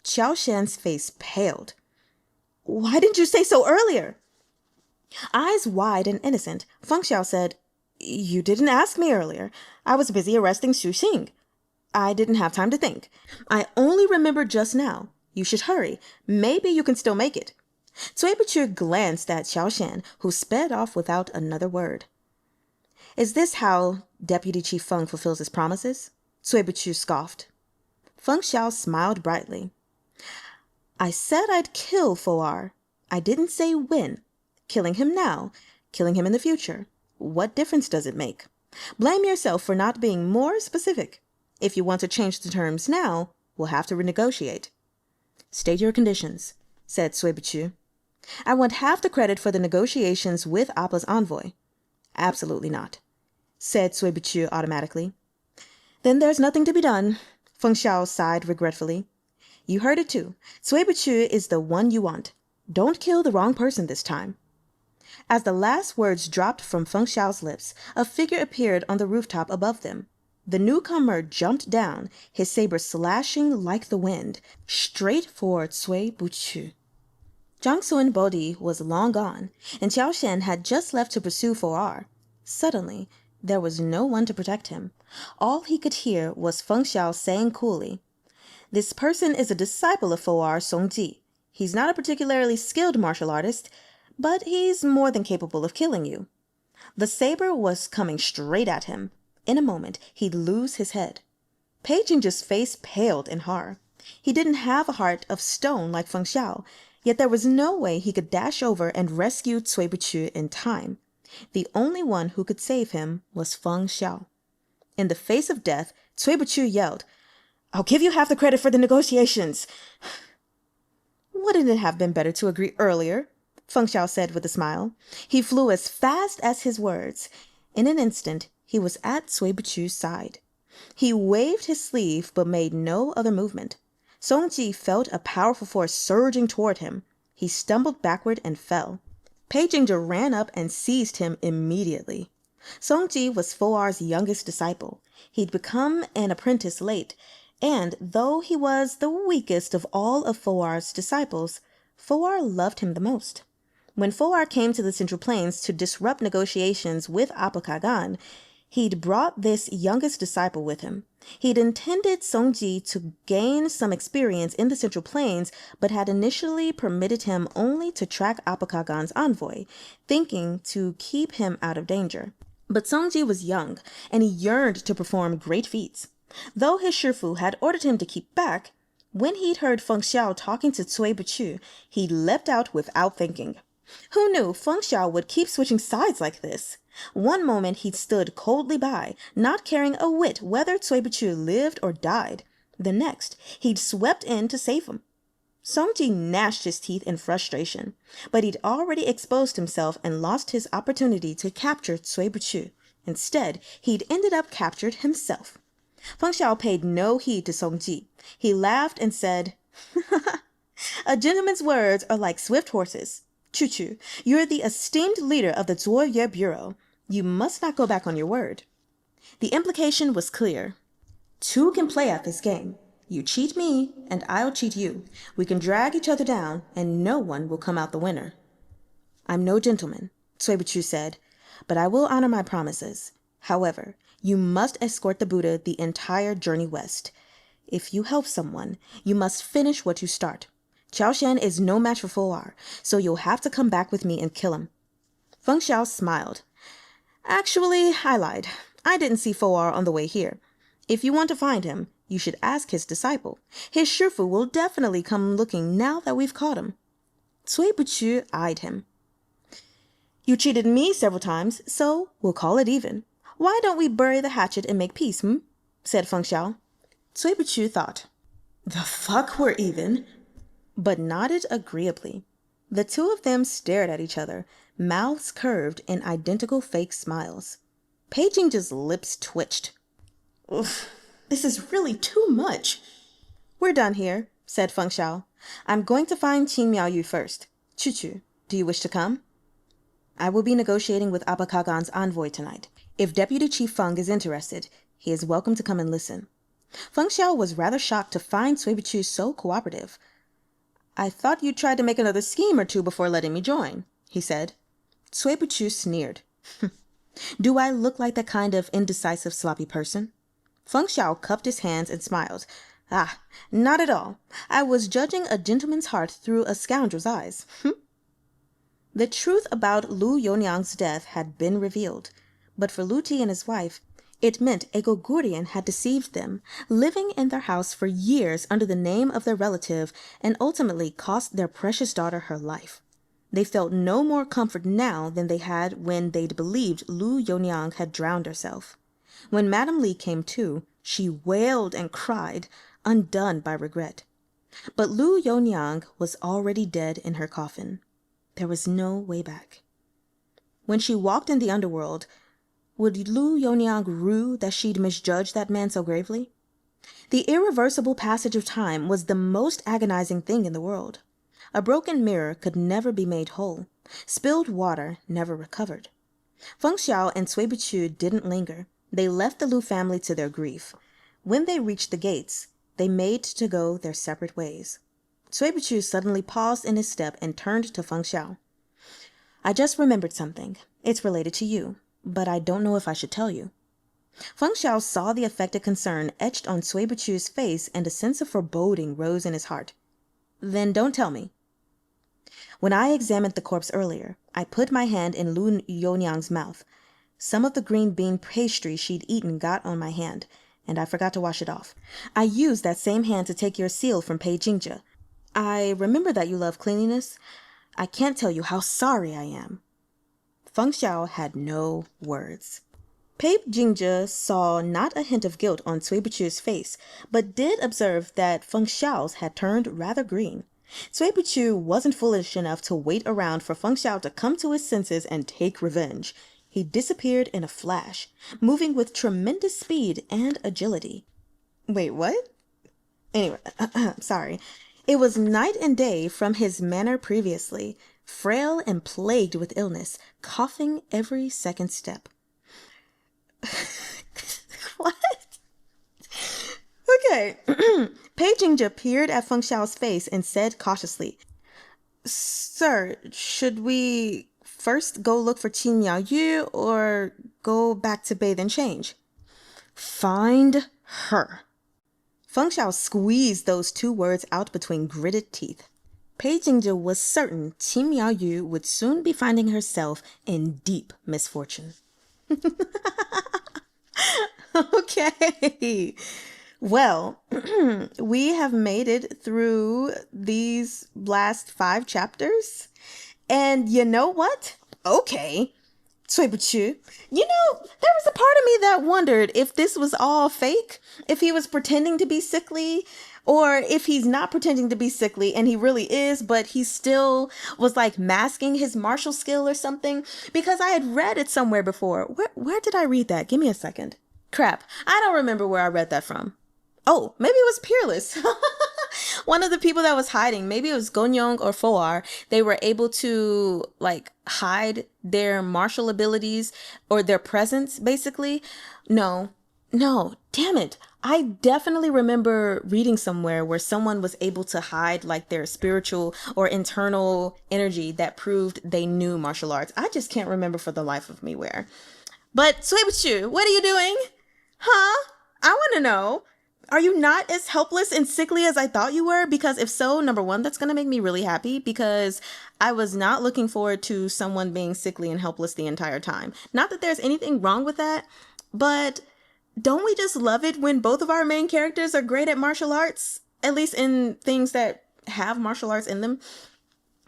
Qiao Shan's face paled. "Why didn't you say so earlier?" Eyes wide and innocent, Feng Xiao said, "You didn't ask me earlier. I was busy arresting Su Xing. I didn't have time to think. I only remembered just now. You should hurry. Maybe you can still make it." Cui Buchu glanced at Qiao Shan, who sped off without another word. "Is this how Deputy Chief Feng fulfills his promises?" Cui Buchu scoffed. Feng Xiao smiled brightly. "I said I'd kill Fo'ar. I didn't say when. Killing him now, killing him in the future. What difference does it make? Blame yourself for not being more specific. If you want to change the terms now, we'll have to renegotiate." "State your conditions," said Cui Buchu. "I want half the credit for the negotiations with Appa's envoy." "Absolutely not," said Cui Buchu automatically. "Then there's nothing to be done." Feng Xiao sighed regretfully. "You heard it too. Cui Buchu is the one you want. Don't kill the wrong person this time." As the last words dropped from Feng Xiao's lips, a figure appeared on the rooftop above them. The newcomer jumped down, his saber slashing like the wind, straight for Cui Buchu. Zhang Sun Bodhi was long gone, and Qiao Shan had just left to pursue Fo'ar. Suddenly, there was no one to protect him. All he could hear was Feng Xiao saying coolly, "This person is a disciple of Fo'ar Songji. He's not a particularly skilled martial artist, but he's more than capable of killing you." The saber was coming straight at him. In a moment, he'd lose his head. Pei Jing's face paled in horror. He didn't have a heart of stone like Feng Xiao, yet there was no way he could dash over and rescue Cui Buchu in time. The only one who could save him was Feng Xiao. In the face of death, Cui Buchu yelled, "I'll give you half the credit for the negotiations." "Wouldn't it have been better to agree earlier?" Feng Xiao said with a smile. He flew as fast as his words. In an instant, he was at Cui Buchu's side. He waved his sleeve but made no other movement. Songji felt a powerful force surging toward him. He stumbled backward and fell. Pei Jingzhe ran up and seized him immediately. Songji was Fo'ar's youngest disciple. He'd become an apprentice late, and though he was the weakest of all of Fo'ar's disciples, Fo'ar loved him the most. When Fo'ar came to the Central Plains to disrupt negotiations with Apakagan, he'd brought this youngest disciple with him. He'd intended Songji to gain some experience in the Central Plains, but had initially permitted him only to track Apakagan's envoy, thinking to keep him out of danger. But Songji was young, and he yearned to perform great feats. Though his Shifu had ordered him to keep back, when he'd heard Feng Xiao talking to Cui Buchu, he leapt out without thinking. Who knew Feng Xiao would keep switching sides like this? One moment he'd stood coldly by, not caring a whit whether Cui Buchu lived or died. The next, he'd swept in to save him. Songji gnashed his teeth in frustration, but he'd already exposed himself and lost his opportunity to capture Cui Buchu. Instead, he'd ended up captured himself. Feng Xiao paid no heed to Songji. He laughed and said, "A gentleman's words are like swift horses. Chu-Chu, you're the esteemed leader of the Zuoyue Bureau. You must not go back on your word." The implication was clear. Two can play at this game. You cheat me, and I'll cheat you. We can drag each other down, and no one will come out the winner. "I'm no gentleman," Cui Buchu said, "but I will honor my promises. However, You must escort the Buddha the entire journey west. If you help someone, you must finish what you start. Qiao Shen is no match for Fo'er, so you'll have to come back with me and kill him." Feng Xiao smiled. "Actually, I lied. I didn't see Fo'er on the way here. If you want to find him, you should ask his disciple. His Shifu will definitely come looking now that we've caught him." Cui Buchu eyed him. "You cheated me several times, so we'll call it even. Why don't we bury the hatchet and make peace, said Feng Xiao. Cui Buchu thought, "The fuck, we're even?" but nodded agreeably. The two of them stared at each other, mouths curved in identical fake smiles. Pei Jing's lips twitched. "Oof, this is really too much." "We're done here," said Feng Xiao. "I'm going to find Qin Miaoyu first. Chu, do you wish to come?" "I will be negotiating with Abba Kagan's envoy tonight. If Deputy Chief Feng is interested, he is welcome to come and listen." Feng Xiao was rather shocked to find Cui Buchu so cooperative. "I thought you tried to make another scheme or two before letting me join," he said. Cui Buchu sneered. "Do I look like that kind of indecisive, sloppy person?" Feng Xiao cupped his hands and smiled. "Ah, not at all. I was judging a gentleman's heart through a scoundrel's eyes." The truth about Lu Yonyang's death had been revealed, but for Lu Ti and his wife, it meant a Gogurian had deceived them, living in their house for years under the name of their relative, and ultimately cost their precious daughter her life. They felt no more comfort now than they had when they'd believed Lu Yonyang had drowned herself. When Madame Li came to, she wailed and cried, undone by regret. But Lu Yonyang was already dead in her coffin. There was no way back. When she walked in the underworld, would Lu Yonyang rue that she'd misjudged that man so gravely? The irreversible passage of time was the most agonizing thing in the world. A broken mirror could never be made whole. Spilled water never recovered. Feng Xiao and Cui Buchu didn't linger. They left the Lu family to their grief. When they reached the gates, they made to go their separate ways. Cui Buchu suddenly paused in his step and turned to Feng Xiao. "I just remembered something. It's related to you, but I don't know if I should tell you." Feng Xiao saw the affected concern etched on Cui Buchu's face, and a sense of foreboding rose in his heart. "Then don't tell me." "When I examined the corpse earlier, I put my hand in Lu Yonyang's mouth. Some of the green bean pastry she'd eaten got on my hand, and I forgot to wash it off. I used that same hand to take your seal from Pei Jingja. I remember that you love cleanliness. I can't tell you how sorry I am." Feng Xiao had no words. Pei Jingja saw not a hint of guilt on Cui Buchu's face, but did observe that Feng Xiao's had turned rather green. Cui Buchu wasn't foolish enough to wait around for Feng Xiao to come to his senses and take revenge. He disappeared in a flash, moving with tremendous speed and agility. Wait, what? Anyway, sorry. It was night and day from his manner previously, frail and plagued with illness, coughing every second step. What? Okay. Pei Jingja peered at Feng Xiao's face and said cautiously, "Sir, should we first go look for Qin Miaoyu or go back to bathe and change?" "Find her." Feng Xiao squeezed those two words out between gritted teeth. Pei Jingja was certain Qin Miaoyu would soon be finding herself in deep misfortune. Okay. Well, we have made it through these last 5 chapters. And you know what? Okay. Cui Buchu, there was a part of me that wondered if this was all fake, if he was pretending to be sickly, or if he's not pretending to be sickly and he really is, but he still was like masking his martial skill or something, because I had read it somewhere before. Where did I read that? Give me a second. Crap, I don't remember where I read that from. Oh, maybe it was Peerless. One of the people that was hiding, maybe it was Gonyong or Fo'er, they were able to like hide their martial abilities or their presence, basically. No, damn it. I definitely remember reading somewhere where someone was able to hide like their spiritual or internal energy that proved they knew martial arts. I just can't remember for the life of me where. But Cui Buchu, what are you doing? Huh? I want to know. Are you not as helpless and sickly as I thought you were? Because if so, number one, that's going to make me really happy because I was not looking forward to someone being sickly and helpless the entire time. Not that there's anything wrong with that, but don't we just love it when both of our main characters are great at martial arts? At least in things that have martial arts in them.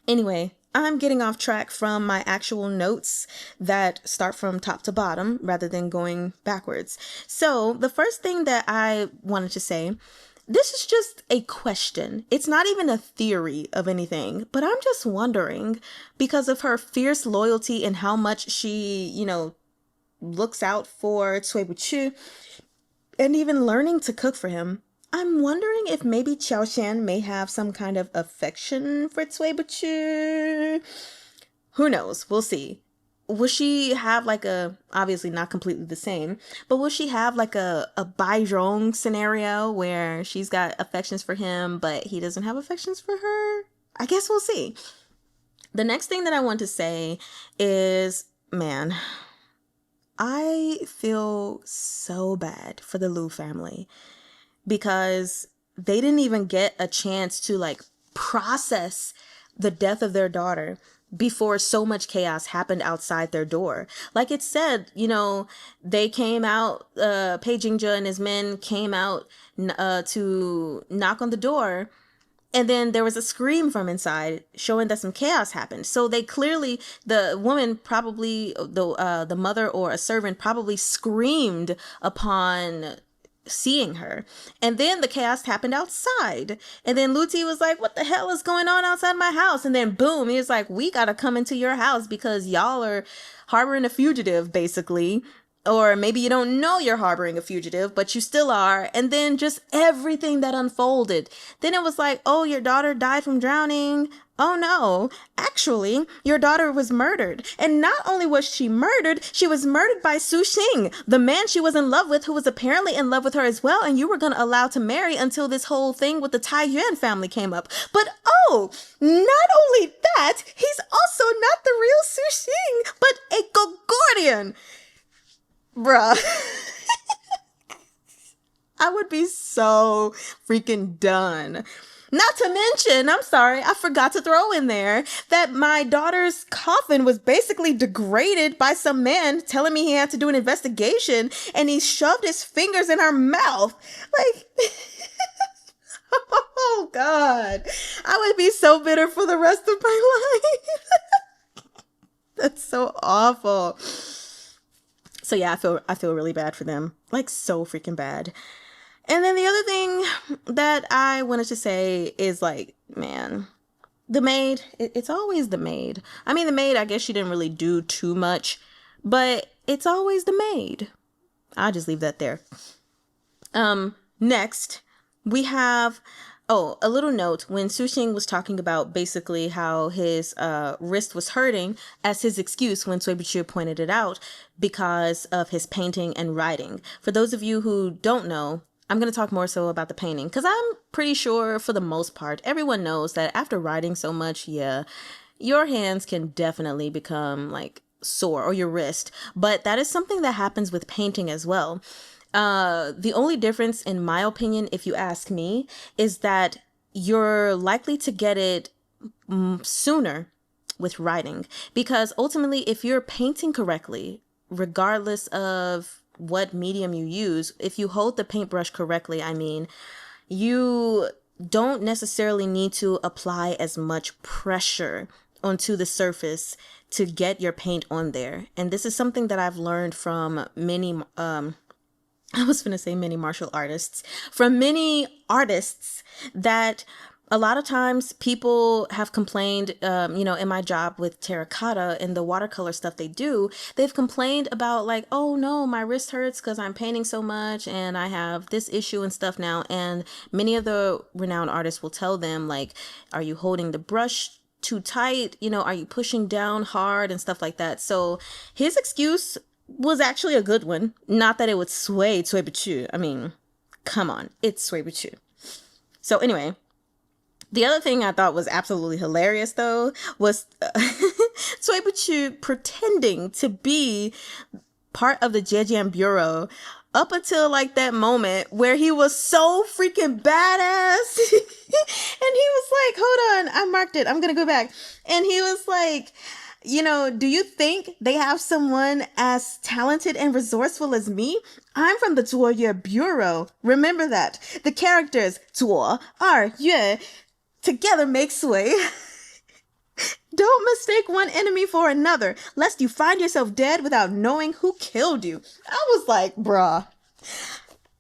Anyway, I'm getting off track from my actual notes that start from top to bottom rather than going backwards. So the first thing that I wanted to say, this is just a question. It's not even a theory of anything, but I'm just wondering because of her fierce loyalty and how much she, looks out for Cui Buchu and even learning to cook for him. I'm wondering if maybe Qiao Xian may have some kind of affection for Cui Buchu. Who knows? We'll see. Will she have like obviously not completely the same, but will she have like a Bai Zhong scenario where she's got affections for him, but he doesn't have affections for her? I guess we'll see. The next thing that I want to say is, man, I feel so bad for the Lu family. Because they didn't even get a chance to like process the death of their daughter before so much chaos happened outside their door. Like it said, they came out, Pei Jingzhe and his men came out to knock on the door. And then there was a scream from inside showing that some chaos happened. So they clearly, the woman probably, the mother or a servant probably screamed upon seeing her. And then the chaos happened outside. And then Luti was like, what the hell is going on outside my house? And then boom, he was like, we gotta come into your house because y'all are harboring a fugitive, basically. Or maybe you don't know you're harboring a fugitive, but you still are. And then just everything that unfolded. Then it was like, oh, your daughter died from drowning. Oh no, actually, your daughter was murdered. And not only was she murdered by Su Xing, the man she was in love with, who was apparently in love with her as well, and you were going to allow to marry until this whole thing with the Tai Yuan family came up. But oh, not only that, he's also not the real Su Xing, but a Gogorian. Bruh. I would be so freaking done. Not to mention, I'm sorry, I forgot to throw in there that my daughter's coffin was basically degraded by some man telling me he had to do an investigation, and he shoved his fingers in her mouth. Like, oh God, I would be so bitter for the rest of my life. That's so awful. So yeah, I feel really bad for them, like so freaking bad. And then the other thing that I wanted to say is like, man, the maid, it's always the maid. I mean, the maid, I guess she didn't really do too much, but it's always the maid. I'll just leave that there. Next, we have, a little note when Su Xing was talking about basically how his wrist was hurting as his excuse when Cui Buchu pointed it out because of his painting and writing. For those of you who don't know, I'm going to talk more so about the painting because I'm pretty sure for the most part, everyone knows that after writing so much, yeah, your hands can definitely become like sore, or your wrist. But that is something that happens with painting as well. The only difference, in my opinion, if you ask me, is that you're likely to get it sooner with writing. Because ultimately, if you're painting correctly, regardless of what medium you use, if you hold the paintbrush correctly, I mean, you don't necessarily need to apply as much pressure onto the surface to get your paint on there. And this is something that I've learned from many, many martial artists, from many artists, that a lot of times people have complained, in my job with terracotta and the watercolor stuff they do, they've complained about like, oh no, my wrist hurts because I'm painting so much and I have this issue and stuff now. And many of the renowned artists will tell them like, are you holding the brush too tight? Are you pushing down hard and stuff like that? So his excuse was actually a good one. Not that it would sway Cui Buchu. I mean, come on, it's Cui Buchu. So anyway, the other thing I thought was absolutely hilarious, though, was Cui Buchu pretending to be part of the Zhejiang Bureau up until like that moment where he was so freaking badass. And he was like, hold on, I marked it, I'm gonna go back. And he was like, you know, do you think they have someone as talented and resourceful as me? I'm from the Zuo Bureau. Remember that. The characters Zuo, Er, Yue together make sway. Don't mistake one enemy for another, lest you find yourself dead without knowing who killed you. I was like, bruh,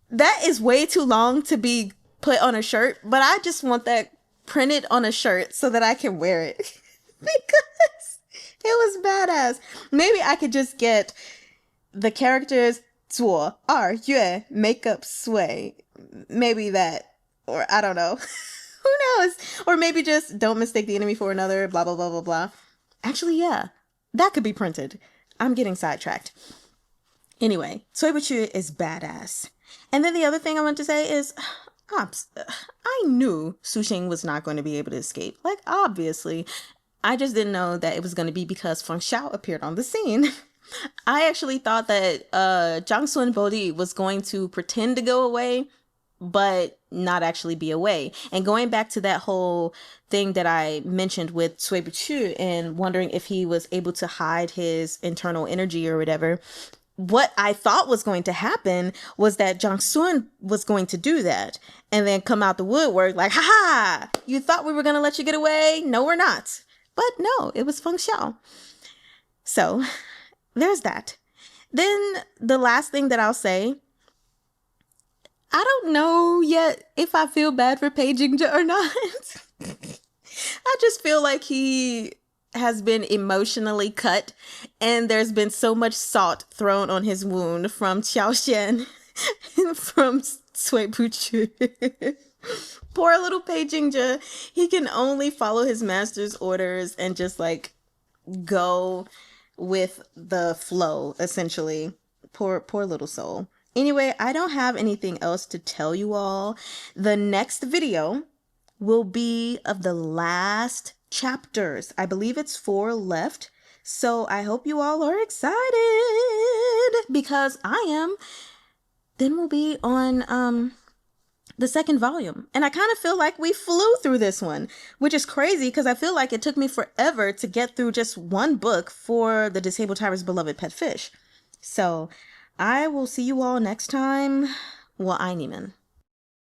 that is way too long to be put on a shirt, but I just want that printed on a shirt so that I can wear it. Because it was badass. Maybe I could just get the characters Zuo, Er, Yue, makeup sway. Maybe that. Or I don't know. Who knows? Or maybe just don't mistake the enemy for another, blah, blah, blah, blah, blah. Actually, yeah. That could be printed. I'm getting sidetracked. Anyway, Cui Buchu is badass. And then the other thing I want to say is, I knew Su Xing was not going to be able to escape. Like, obviously. I just didn't know that it was going to be because Feng Xiao appeared on the scene. I actually thought that Zhang Sun Bodhi was going to pretend to go away, but not actually be away. And going back to that whole thing that I mentioned with Cui Buchu and wondering if he was able to hide his internal energy or whatever, what I thought was going to happen was that Zhang Sun was going to do that and then come out the woodwork like, ha, you thought we were going to let you get away? No, we're not. But no, it was Feng Xiao. So there's that. Then the last thing that I'll say, I don't know yet if I feel bad for Pei Jingzhe or not. I just feel like he has been emotionally cut and there's been so much salt thrown on his wound from Qiao Xian and from Cui Buchu. Poor little Pei Jingzhe. He can only follow his master's orders and just like go with the flow, essentially. Poor little soul. Anyway, I don't have anything else to tell you all. The next video will be of the last chapters. I believe it's 4 left. So I hope you all are excited because I am. Then we'll be on the second volume. And I kind of feel like we flew through this one, which is crazy because I feel like it took me forever to get through just one book for the Disabled Tiger's Beloved Pet Fish. So I will see you all next time. 我爱你们